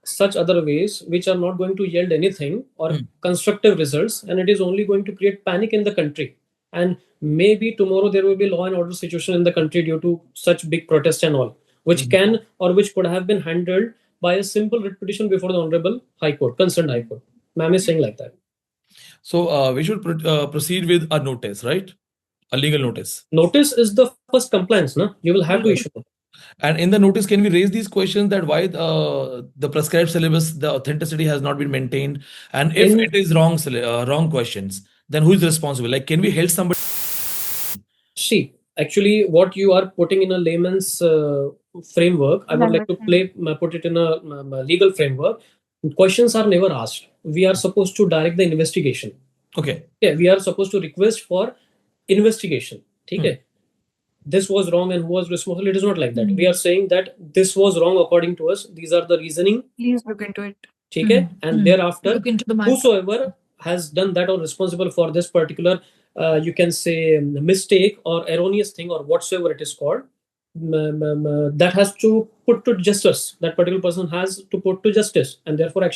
Speaker 2: such other ways which are not going to yield anything or constructive results, and it is only going to create panic in the country, and maybe tomorrow there will be law and order situation in the country due to such big protests and all, which can or which could have been handled by a simple writ petition before the Honorable High Court, concerned High Court. Ma'am is saying like that.
Speaker 1: So we should proceed with a notice, right? A legal notice.
Speaker 2: Notice is the first compliance, na? You will have to issue.
Speaker 1: And in the notice, can we raise these questions that why the prescribed syllabus, the authenticity has not been maintained? And if it is wrong questions, then who is responsible? Like, can we help somebody?
Speaker 2: See, actually, what you are putting in a layman's framework, I would like to put it in a legal framework. Questions are never asked. We are supposed to direct the investigation.
Speaker 1: Okay.
Speaker 2: Yeah, we are supposed to request for investigation. Okay. This was wrong and who was responsible. It is not like that. We are saying that this was wrong according to us. These are the reasoning.
Speaker 3: Please look into it.
Speaker 2: Okay. And thereafter,
Speaker 4: Look into the matter.
Speaker 2: whosoever has done that or responsible for this particular, you can say mistake or erroneous thing or whatsoever it is called, that has to put to justice. That particular person has to put to justice, and therefore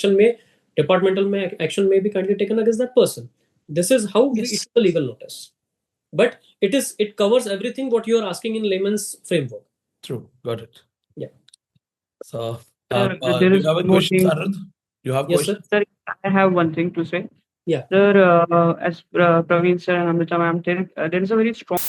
Speaker 2: departmental action may be kindly taken against that person. This is how we issue the legal notice. But it covers everything what you are asking in layman's framework.
Speaker 1: True. Got it.
Speaker 2: Yeah.
Speaker 1: So
Speaker 5: There
Speaker 1: do
Speaker 5: is
Speaker 1: you have a
Speaker 5: one more
Speaker 1: question,
Speaker 5: thing.
Speaker 1: Sarad? You have
Speaker 2: Yes,
Speaker 1: questions?
Speaker 2: sir.
Speaker 5: Sir, I have one thing to say.
Speaker 2: Yeah.
Speaker 5: Sir, as Praveen sir and Amrita ma'am, there is a very strong.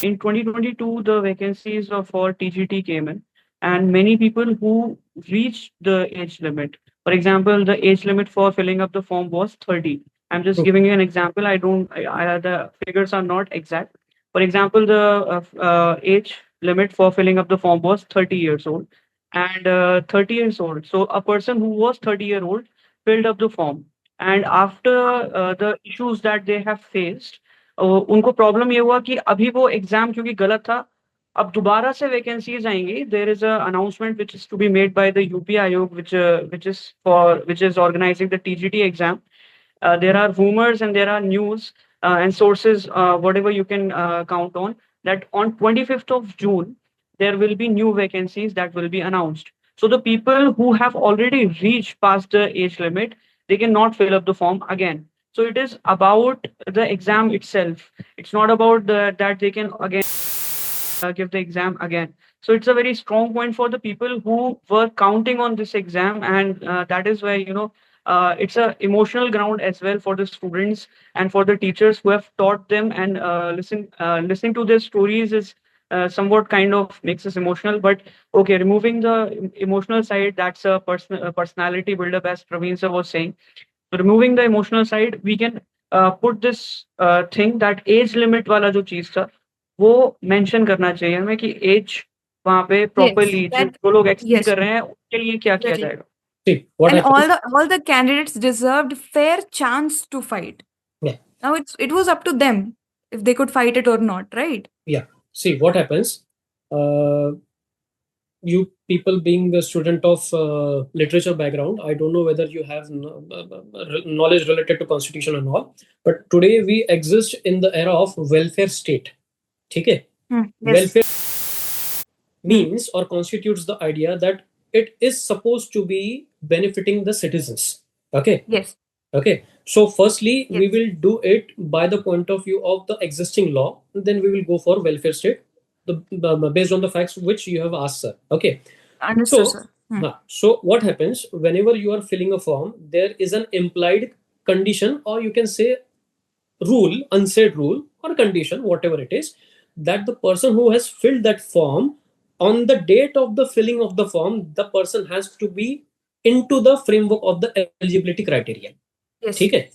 Speaker 5: In 2022, the vacancies for TGT came in, and many people who reached the age limit. For example, the age limit for filling up the form was 30. I'm just giving you an example. The figures are not exact. For example, the age limit for filling up the form was 30 years old, and 30 years old. So a person who was 30-year-old filled up the form. And after the issues that they have faced, उनको problem ये हुआ कि अभी वो exam क्योंकि गलत था, अब दोबारा से वैकेंसीज आएंगी. There is a announcement which is to be made by the UP Ayog, which is organizing the TGT exam. There are rumors and there are news and sources, whatever you can count on, that on 25th of June, there will be new vacancies that will be announced. So the people who have already reached past the age limit, they cannot fill up the form again. So it is about the exam itself. It's not about that they can again give the exam again. So it's a very strong point for the people who were counting on this exam, and that is where it's a emotional ground as well for the students and for the teachers who have taught them. And listening to their stories is somewhat kind of makes us emotional. But okay, removing the emotional side, that's a personality build-up, as Praveen sir was saying. So removing the emotional side, we can put this thing that age limit वाला जो चीज था वो mention करना चाहिए हमें कि as वहां पे प्रॉपरली जो लोग एक्सपीड
Speaker 3: yes,
Speaker 5: कर रहे हैं उनके लिए क्या किया
Speaker 3: exactly.
Speaker 5: जाएगा.
Speaker 2: See, what
Speaker 3: And
Speaker 2: happens?
Speaker 3: all the candidates deserved fair chance to fight.
Speaker 2: Yeah.
Speaker 3: Now it was up to them if they could fight it or not, right?
Speaker 2: Yeah. See, what happens? You people being a student of literature background, I don't know whether you have knowledge related to constitution and all, but today we exist in the era of welfare state. Okay?
Speaker 3: Yes.
Speaker 2: Welfare means or constitutes the idea that it is supposed to be benefiting the citizens. Okay?
Speaker 3: Yes.
Speaker 2: Okay. So firstly, we
Speaker 3: Yes.
Speaker 2: will do it by the point of view of the existing law. Then we will go for welfare state, based on the facts which you have asked, sir. Okay.
Speaker 3: Understood,
Speaker 2: So,
Speaker 3: sir.
Speaker 2: so what happens whenever you are filling a form, there is an implied condition, or you can say rule, unsaid rule or condition, whatever it is, that the person who has filled that form, on the date of the filling of the form, the person has to be into the framework of the eligibility criteria.
Speaker 3: Yes.
Speaker 2: Okay.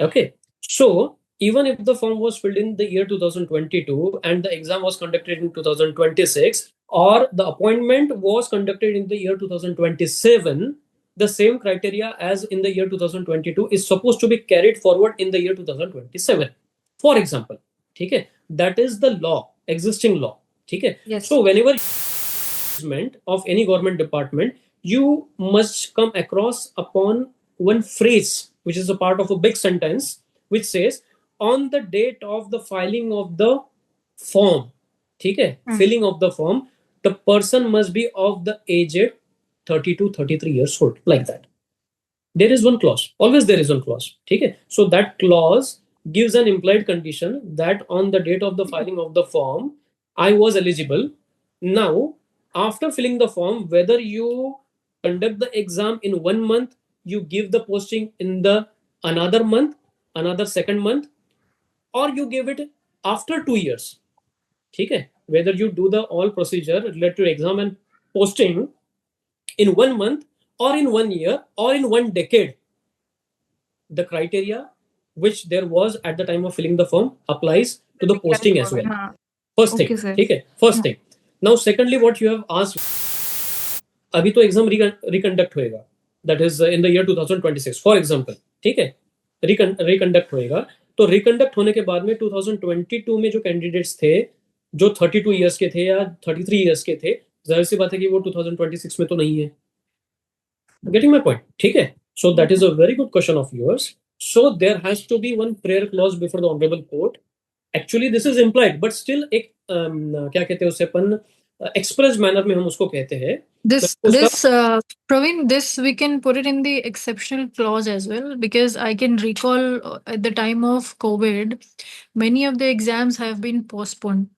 Speaker 2: Okay. So even if the form was filled in the year 2022 and the exam was conducted in 2026, or the appointment was conducted in the year 2027, the same criteria as in the year 2022 is supposed to be carried forward in the year 2027. For example, okay, that is the law, existing law. Okay.
Speaker 3: Yes.
Speaker 2: So whenever of any government department, you must come across upon one phrase which is a part of a big sentence which says, on the date of the filing of the form, filling of the form, the person must be of the aged 30 to 33 years old, like that. There is one clause, always there is one clause. So that clause gives an implied condition that on the date of the filing of the form, I was eligible. Now, after filling the form, whether you conduct the exam in 1 month, you give the posting in the another month, another second month, or you give it after 2 years. Whether you do the all procedure related to exam and posting in 1 month or in 1 year or in 1 decade, the criteria which there was at the time of filling the form applies to the posting as well. First thing. First thing. Now, secondly, what you have asked, अभी तो exam reconduct होएगा, that is in the year 2026, for example. reconduct होएगा, तो reconduct होने के बाद में 2022 में जो candidates थे, जो 32 years के थे या 33 years के थे, जाहिर सी बात है कि वो 2026 में तो नहीं है. Getting my point? So that is a very good question of yours. So there has to be one prayer clause before the honorable court. Actually this is implied, but still एक क्या कहते हैं उसे अपन express manner में हम उसको कहते हैं.
Speaker 4: This Praveen, this we can put it in the exceptional clause as well, because I can recall at the time of COVID, many of the exams have been postponed.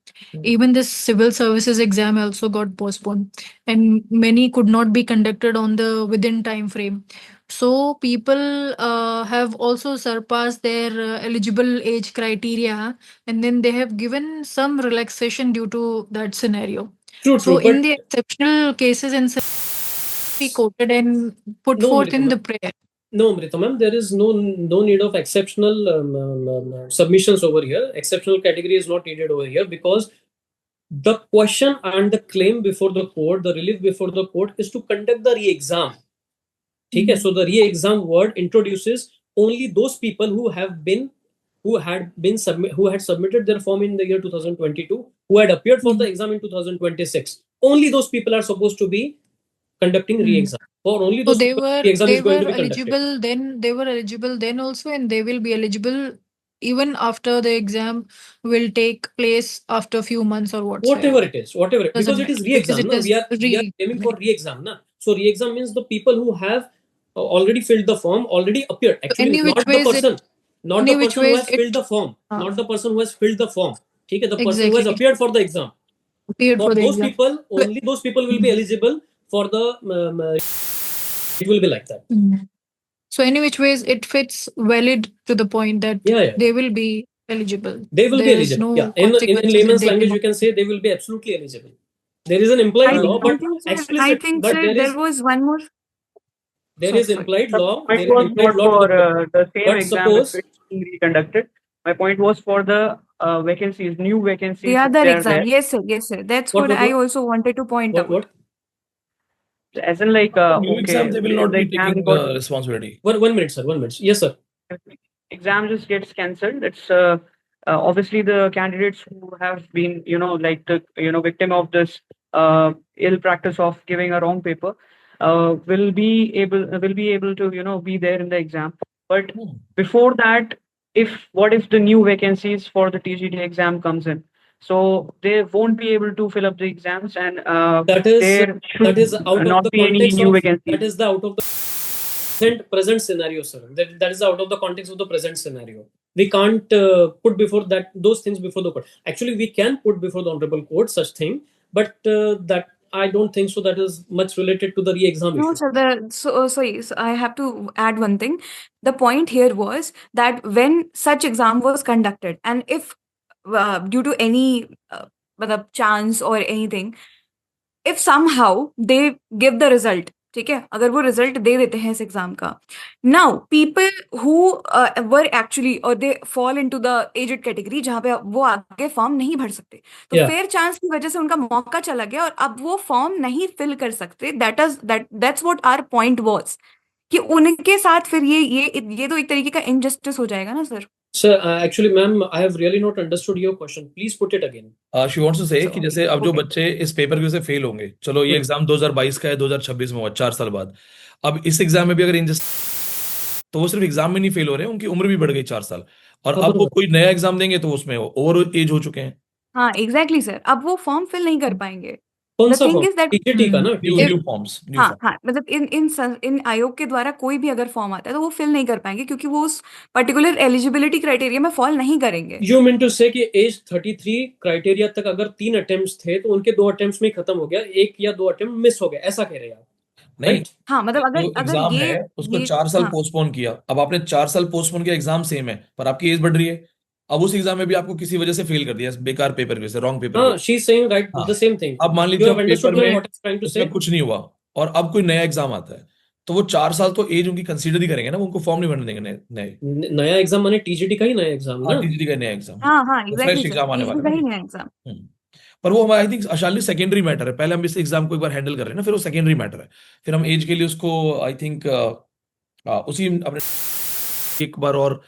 Speaker 4: Even this civil services exam also got postponed, and many could not be conducted on the within time frame. So people have also surpassed their eligible age criteria, and then they have given some relaxation due to that scenario.
Speaker 2: True,
Speaker 4: So
Speaker 2: but
Speaker 4: in the exceptional cases and be quoted and put forth in the prayer.
Speaker 2: No, Amrita ma'am, there is no need of exceptional submissions over here. Exceptional category is not needed over here, because The question and the claim before the court, the relief before the court, is to conduct the re-exam. Okay, so the re-exam word introduces only those people who had submitted their form in the year 2022, who had appeared for the exam in 2026. Only those people are supposed to be conducting re-exam. For only
Speaker 4: So
Speaker 2: those people, re-exam is going to be conducted.
Speaker 4: eligible then, they were eligible then also, and they will be eligible even after the exam will take place after a few months or
Speaker 2: Whatever it is,
Speaker 4: Doesn't
Speaker 2: because it is
Speaker 4: matter,
Speaker 2: re-exam.
Speaker 4: because
Speaker 2: We
Speaker 4: it
Speaker 2: are
Speaker 4: is
Speaker 2: aiming for re-exam. So re-exam means the people who have already filled the form, already appeared. Actually,
Speaker 4: any which
Speaker 2: not the
Speaker 4: ways it-
Speaker 2: person, not
Speaker 4: any
Speaker 2: the
Speaker 4: which
Speaker 2: person who
Speaker 4: ways
Speaker 2: has
Speaker 4: it-
Speaker 2: filled the form, not the person who has filled the form. Okay, the person who has
Speaker 4: Exactly.
Speaker 2: appeared for the exam.
Speaker 4: appeared
Speaker 2: For
Speaker 4: for the
Speaker 2: those
Speaker 4: exam.
Speaker 2: people, only those people will be eligible for the. It will be like that.
Speaker 4: So any which ways it fits valid to the point that
Speaker 2: Yeah.
Speaker 4: they will be eligible.
Speaker 2: They will be
Speaker 4: There is
Speaker 2: eligible.
Speaker 4: no
Speaker 2: Yeah. In
Speaker 4: consequences
Speaker 2: layman's
Speaker 4: that they
Speaker 2: language,
Speaker 4: cannot-
Speaker 2: we can say they will be absolutely eligible. There is an implied law, but explicit. But
Speaker 3: there was one more.
Speaker 2: there
Speaker 3: Sorry,
Speaker 2: is
Speaker 3: sorry.
Speaker 2: implied law.
Speaker 5: My
Speaker 2: There
Speaker 5: point
Speaker 2: is
Speaker 5: was
Speaker 2: implied
Speaker 5: not
Speaker 2: law
Speaker 5: for
Speaker 2: to the
Speaker 5: the same
Speaker 2: But
Speaker 5: exam
Speaker 2: suppose-
Speaker 5: if it's being reconducted. My point was for the vacancies, new vacancies.
Speaker 3: The
Speaker 5: if
Speaker 3: other
Speaker 5: they are
Speaker 3: exam.
Speaker 5: there.
Speaker 3: Yes, sir. Yes, sir. That's
Speaker 2: What,
Speaker 3: what I
Speaker 2: what?
Speaker 3: also wanted to point out.
Speaker 2: What?
Speaker 5: As in like,
Speaker 1: New exam, they will not
Speaker 5: the
Speaker 1: be
Speaker 5: exam
Speaker 1: taking
Speaker 5: got,
Speaker 1: responsibility.
Speaker 2: 1 minute, sir. 1 minute. Yes, sir.
Speaker 5: exam just gets cancelled. It's obviously the candidates who have been, like the, victim of this ill practice of giving a wrong paper, will be able to, be there in the exam. But before that, what if the new vacancies for the TGT exam comes in? So they won't be able to fill up the exams, and
Speaker 2: That is
Speaker 5: there
Speaker 2: that is
Speaker 5: should
Speaker 2: out of
Speaker 5: not
Speaker 2: the
Speaker 5: be any
Speaker 2: context
Speaker 5: new
Speaker 2: of
Speaker 5: vacancies.
Speaker 2: that is the out of the present scenario, sir. That is out of the context of the present scenario. We can't put before that those things before the court. Actually, we can put before the honorable court such thing, but that I don't think so. That is much related to the re-exam
Speaker 3: No,
Speaker 2: issue.
Speaker 3: sir. So I have to add one thing. The point here was that when such exam was conducted, and if due to any chance or anything, if somehow they give the result, ठीक है, अगर वो result दे देते हैं इस exam का, now people who were actually or they fall into the aged category जहाँ पे वो आगे फॉर्म नहीं भर सकते, तो
Speaker 2: Yeah.
Speaker 3: फेयर चांस की वजह से उनका मौका चला गया और अब वो फॉर्म नहीं फिल कर सकते. That's what our point was, कि उनके साथ फिर ये तो एक तरीके का injustice हो जाएगा ना sir.
Speaker 2: Sir, actually, ma'am, I have really not understood your question. Please put it again.
Speaker 1: She wants to say कि
Speaker 3: So,
Speaker 1: जैसे अब जो
Speaker 3: okay.
Speaker 1: बच्चे इस पेपर की वजह से फेल होंगे, चलो ये एग्जाम 2022 का है, 2026 में हुआ, 4 साल बाद. अब इस एग्जाम में भी अगर इंजस्ट, तो वो सिर्फ एग्जाम में नहीं फेल हो रहे हैं, उनकी उम्र भी बढ़ गई 4 साल, और अब वो कोई नया एग्जाम देंगे तो उसमें ओवर एज हो चुके हैं.
Speaker 3: हाँ, एग्जैक्टली सर. अब वो फॉर्म फिल नहीं कर पाएंगे.
Speaker 2: कौन
Speaker 3: The
Speaker 2: सा
Speaker 3: thing
Speaker 2: form?
Speaker 3: is that
Speaker 2: TGT का ना?
Speaker 1: New forms, new form.
Speaker 3: हाँ, मतलब इन आयोग के द्वारा कोई भी अगर फॉर्म आता है तो वो फिल नहीं कर पाएंगे क्योंकि वो उस पर्टिकुलर एलिजिबिलिटी क्राइटेरिया में फॉल नहीं करेंगे.
Speaker 2: You mean to say कि एज 33 क्राइटेरिया तक अगर 3 अटेम्प्ट्स थे तो उनके 2 अटेम्प्ट्स में खत्म हो गया, 1 या 2 अटेम्प्ट मिस हो गए, ऐसा कह रहे हैं आप?
Speaker 1: नहीं,
Speaker 3: हाँ, मतलब
Speaker 1: जो
Speaker 3: अगर
Speaker 1: एग्जाम
Speaker 3: ये
Speaker 1: है उसको 4 साल
Speaker 3: हाँ,
Speaker 1: पोस्टपोन किया. अब आपने 4 साल पोस्टपोन किया, एग्जाम सेम है पर आपकी एज बढ़ रही है. अब उस एग्जाम में भी आपको किसी वजह से फेल कर दिया, बेकार पेपर की वजह से, रॉन्ग पेपर.
Speaker 2: हाँ, she is saying right
Speaker 1: हाँ.
Speaker 2: the same thing.
Speaker 1: अब मान
Speaker 2: You
Speaker 1: लीजिए
Speaker 2: have
Speaker 1: पेपर
Speaker 2: understood
Speaker 1: में
Speaker 2: what I'm trying to say?
Speaker 1: उसमें कुछ नहीं हुआ और अब कोई नया एग्जाम आता है, तो वो 4 साल तो एज उनकी कंसीडर ही करेंगे ना, वो उनको फॉर्म नहीं भरने देंगे नए.
Speaker 2: नया एग्जाम माने टीजीटी का ही नया एग्जाम ना?
Speaker 1: टीजीटी का नया एग्जाम.
Speaker 3: हाँ,
Speaker 1: फ्रेश
Speaker 3: एग्जैक्टली
Speaker 1: एग्जाम आने
Speaker 3: सर.
Speaker 1: वाला है.
Speaker 3: नया एग्जाम.
Speaker 1: पर वो I think Shalini secondary matter है. पहले हम इस एग्जाम को एक बार हैंडल कर रहे हैं ना, फिर वो सेकेंडरी मैटर है. फिर हम एज के लिए उसको आई थिंक उसी अपने एक बार और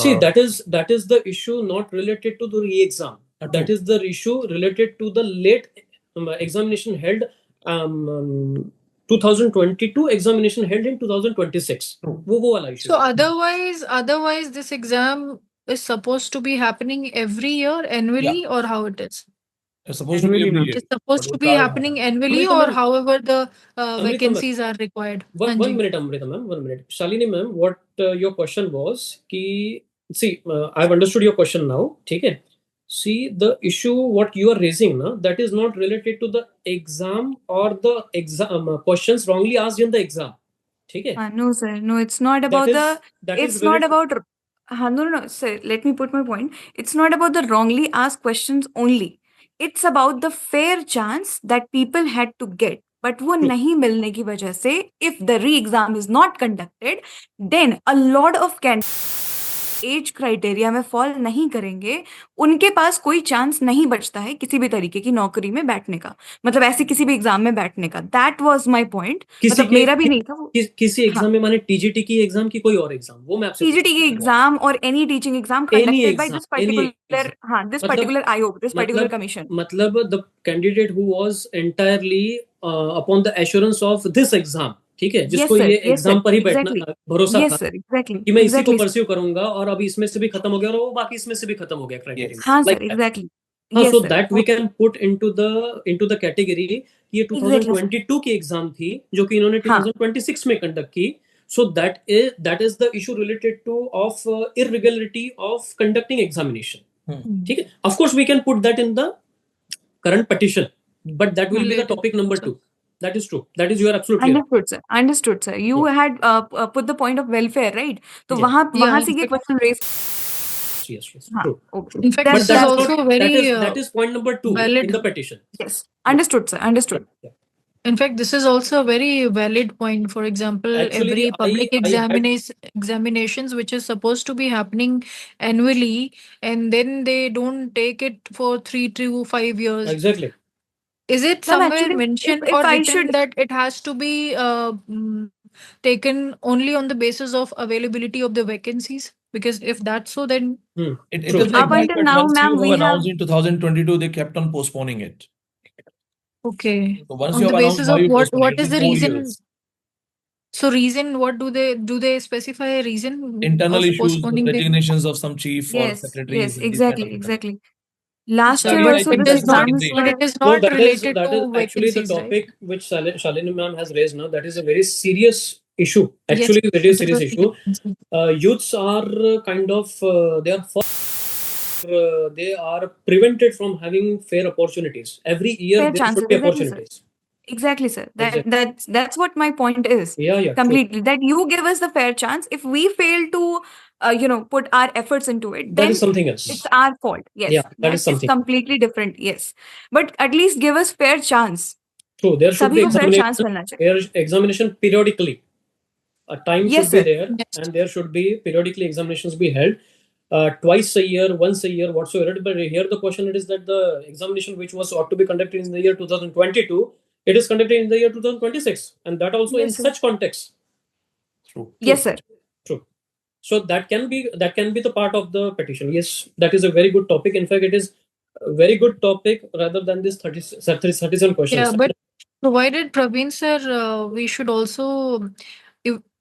Speaker 2: See, that is the issue not related to the re-exam. That is the issue related to the late examination held 2022 examination held in 2026. वो वाला issue.
Speaker 4: So otherwise this exam is supposed to be happening every year annually, or how it is?
Speaker 1: It's supposed to be every year.
Speaker 4: It's supposed to be happening annually,
Speaker 2: Amrita
Speaker 4: or
Speaker 2: ma'am.
Speaker 4: however the
Speaker 2: Amrita
Speaker 4: vacancies are required.
Speaker 2: One
Speaker 4: Hanji.
Speaker 2: minute, Amrita ma'am. 1 minute. Shalini ma'am, what your question was? Ki, see, I've understood your question now. ठीक है? See, the issue what you are raising, na, that is not related to the exam or the exam questions wrongly asked in the exam. ठीक है?
Speaker 3: No, sir. No, it's not about it's not about. No, sir. Let me put my point. It's not about the wrongly asked questions only. It's about the fair chance that people had to get. But वो नहीं मिलने की वजह से, if the re-exam is not conducted, then a lot of candidates age criteria में fall नहीं करेंगे उनके पास कोई चांस नहीं बचता है किसी भी तरीके की नौकरी में बैठने का, मतलब ऐसे किसी भी एग्जाम में बैठने का। दैट वाज माय पॉइंट, मतलब मेरा भी नहीं था वो।
Speaker 2: किसी एग्जाम
Speaker 3: हाँ,
Speaker 2: में माने टीजीटी की एग्जाम की कोई और एग्जाम, वो मैं आपसे
Speaker 3: टीजीटी की एग्जाम और any teaching exam
Speaker 2: any
Speaker 3: conducted by
Speaker 2: exam,
Speaker 3: this
Speaker 2: any
Speaker 3: particular, हाँ, दिस पर्टिकुलर आयोग, दिस पर्टिकुलर कमीशन।
Speaker 2: मतलब the candidate who was entirely upon the assurance of this exam, ठीक है, जिसको ये एग्जाम पर ही बैठना भरोसा था कि मैं इसी को परस्यू करूंगा और अभी इसमें से भी खत्म हो गया और वो बाकी इसमें से भी खत्म हो गया क्राइटेरिया।
Speaker 3: हाँ sir, exactly.
Speaker 2: So that we can put into the category कि ये 2022 की एग्जाम थी जो कि इन्होंने 2026 में कंडक्ट की। So that is the issue related to of irregularity of conducting examination. ठीक है, of course we can put that in the current petition, but that will be the topic number 2. That is true. That is, you are absolutely
Speaker 3: understood, sir. Understood, sir. You had put the point of welfare, right? तो
Speaker 2: Yeah.
Speaker 3: वहाँ से ये question raise.
Speaker 2: Yes,
Speaker 3: हाँ,
Speaker 2: true.
Speaker 3: okay.
Speaker 4: In fact,
Speaker 2: But
Speaker 4: this is
Speaker 2: that's
Speaker 4: also
Speaker 2: not,
Speaker 4: very
Speaker 2: that is point number 2
Speaker 4: valid.
Speaker 2: in the petition.
Speaker 3: Yes, understood, sir. Understood.
Speaker 2: Yeah.
Speaker 4: In fact, this is also a very valid point. For example,
Speaker 2: Actually,
Speaker 4: every public
Speaker 2: I had-
Speaker 4: examinations which is supposed to be happening annually, and then they don't take it for 3 to 5 years.
Speaker 2: Exactly.
Speaker 4: Is it
Speaker 3: Ma'am,
Speaker 4: somewhere
Speaker 3: actually,
Speaker 4: mentioned
Speaker 3: if
Speaker 4: or
Speaker 3: I
Speaker 4: written
Speaker 3: should-
Speaker 4: that it has to be taken only on the basis of availability of the vacancies? Because if that's so, then
Speaker 1: It
Speaker 2: True.
Speaker 1: is like
Speaker 3: Up
Speaker 1: that,
Speaker 3: until
Speaker 1: but
Speaker 3: now,
Speaker 1: once
Speaker 3: ma'am,
Speaker 1: you
Speaker 3: we
Speaker 1: have
Speaker 3: have-
Speaker 1: announced in 2022, they kept on postponing it.
Speaker 4: okay.
Speaker 1: So once
Speaker 4: On
Speaker 1: you
Speaker 4: the
Speaker 1: have announced,
Speaker 4: basis
Speaker 1: now
Speaker 4: of
Speaker 1: you
Speaker 4: what?
Speaker 1: postpone
Speaker 4: What
Speaker 1: it.
Speaker 4: is
Speaker 1: It
Speaker 4: the
Speaker 1: is 4
Speaker 4: reason?
Speaker 1: years.
Speaker 4: So reason, what do they specify a reason
Speaker 1: Internal
Speaker 4: of
Speaker 1: issues,
Speaker 4: postponing the
Speaker 1: designations of some chief or
Speaker 3: Yes,
Speaker 1: secretaries.
Speaker 3: yes,
Speaker 1: and these kind of
Speaker 3: exactly,
Speaker 1: stuff.
Speaker 3: exactly. Last
Speaker 1: That
Speaker 3: year
Speaker 1: is
Speaker 3: also
Speaker 1: like
Speaker 4: it
Speaker 3: this
Speaker 4: does not,
Speaker 3: exams
Speaker 1: secondary.
Speaker 4: but
Speaker 3: were.
Speaker 4: it is
Speaker 2: No,
Speaker 4: not
Speaker 2: that is
Speaker 4: related to
Speaker 2: actually the
Speaker 4: vacancies, right?
Speaker 2: topic which Shalini ma'am has raised now. That is a very serious issue.
Speaker 4: Yes,
Speaker 2: Actually, very
Speaker 4: it is
Speaker 2: serious
Speaker 4: a
Speaker 2: issue.
Speaker 4: serious
Speaker 2: Youths are kind of they are prevented from having fair opportunities. Every year
Speaker 3: Fair
Speaker 2: there
Speaker 3: chances,
Speaker 2: should be
Speaker 3: exactly, sir.
Speaker 2: opportunities.
Speaker 3: Exactly, sir.
Speaker 2: Exactly.
Speaker 3: That's what my point is.
Speaker 2: Yeah, true.
Speaker 3: Completely. That you give us the fair chance. If we fail to, put our efforts into it,
Speaker 2: That
Speaker 3: then
Speaker 2: is something else.
Speaker 3: it's our fault. Yes,
Speaker 2: Yeah, that is
Speaker 3: is
Speaker 2: something.
Speaker 3: completely different. Yes, but at least give us fair chance.
Speaker 2: True. There should
Speaker 3: सभी
Speaker 2: be
Speaker 3: को fair chance
Speaker 2: examination,
Speaker 3: मिलना चाहिए.
Speaker 2: examination periodically. A time
Speaker 3: Yes,
Speaker 2: should be
Speaker 3: sir.
Speaker 2: there,
Speaker 4: Yes.
Speaker 2: and there should be periodically examinations be held. Twice a year, once a year, whatsoever. But here the question is that the examination which was ought to be conducted in the year 2022, it is conducted in the year 2026, and that also in
Speaker 3: Yes, sir.
Speaker 2: such context.
Speaker 1: True.
Speaker 3: Yes, sir.
Speaker 2: True. So that can be the part of the petition. Yes, that is a very good topic. In fact, it is a very good topic rather than this 37 questions.
Speaker 4: Yeah, but provided Praveen sir, we should also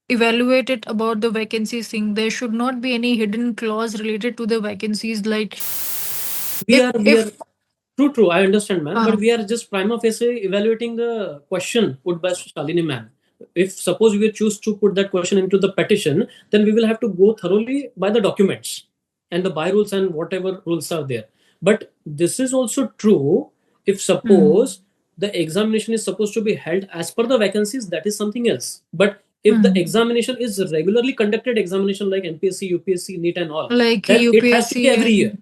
Speaker 4: evaluate it about the vacancies thing. There should not be any hidden clause related to the vacancies. Like
Speaker 2: we
Speaker 4: if-
Speaker 2: are true. I understand, ma'am, but
Speaker 4: Uh-huh.
Speaker 2: we are just prima facie evaluating the question put by Shalini, ma'am. If suppose we choose to put that question into the petition, then we will have to go thoroughly by the documents and the by rules and whatever rules are there. But this is also true if suppose the examination is supposed to be held as per the vacancies, that is something else. But if the examination is regularly conducted examination like MPSC, UPSC, NEET and all,
Speaker 4: like
Speaker 2: then
Speaker 4: UPSC
Speaker 2: it has to be every
Speaker 4: and
Speaker 2: year.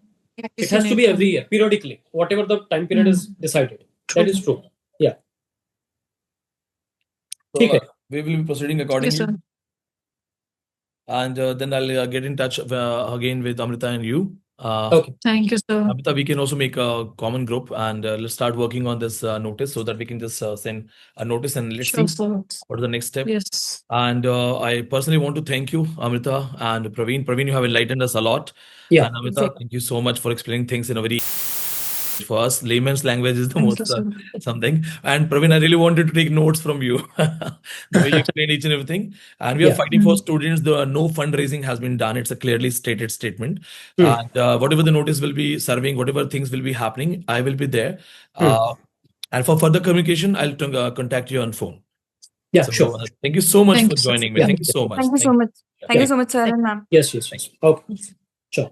Speaker 2: It has to be every year, periodically, whatever the time period is decided. That is true. Yeah.
Speaker 1: So,
Speaker 2: Okay.
Speaker 1: we will be proceeding
Speaker 4: Yes,
Speaker 1: accordingly.
Speaker 4: sir.
Speaker 1: And then I'll get in touch again with Amrita and you.
Speaker 2: Okay.
Speaker 4: Thank you, sir.
Speaker 1: Amrita, we can also make a common group and let's start working on this notice so that we can just send a notice and let's
Speaker 4: Sure,
Speaker 1: see
Speaker 4: sir.
Speaker 1: what is the next step.
Speaker 4: Yes.
Speaker 1: And I personally want to thank you, Amrita and Praveen. Praveen, you have enlightened us a lot.
Speaker 2: Yeah.
Speaker 1: And Amrita,
Speaker 3: Exactly.
Speaker 1: thank you so much for explaining things in a very, for us, layman's language is the
Speaker 4: Thank
Speaker 1: most
Speaker 4: you, sir.
Speaker 1: something. And Praveen, I really wanted to take notes from you, the way you explained each and everything. And we are
Speaker 2: Yeah.
Speaker 1: fighting for students. No fundraising has been done. It's a clearly stated statement.
Speaker 2: Hmm.
Speaker 1: And whatever the notice will be serving, whatever things will be happening, I will be there. And for further communication, I'll contact you on phone.
Speaker 2: Yeah,
Speaker 1: So,
Speaker 2: sure.
Speaker 1: thank you so much
Speaker 4: Thank
Speaker 1: for
Speaker 4: you, sir.
Speaker 1: joining me.
Speaker 2: Yeah.
Speaker 1: Thank you so much.
Speaker 3: Thank you so much. Thank you so much, sir and ma'am.
Speaker 2: Yes. Okay. Sure.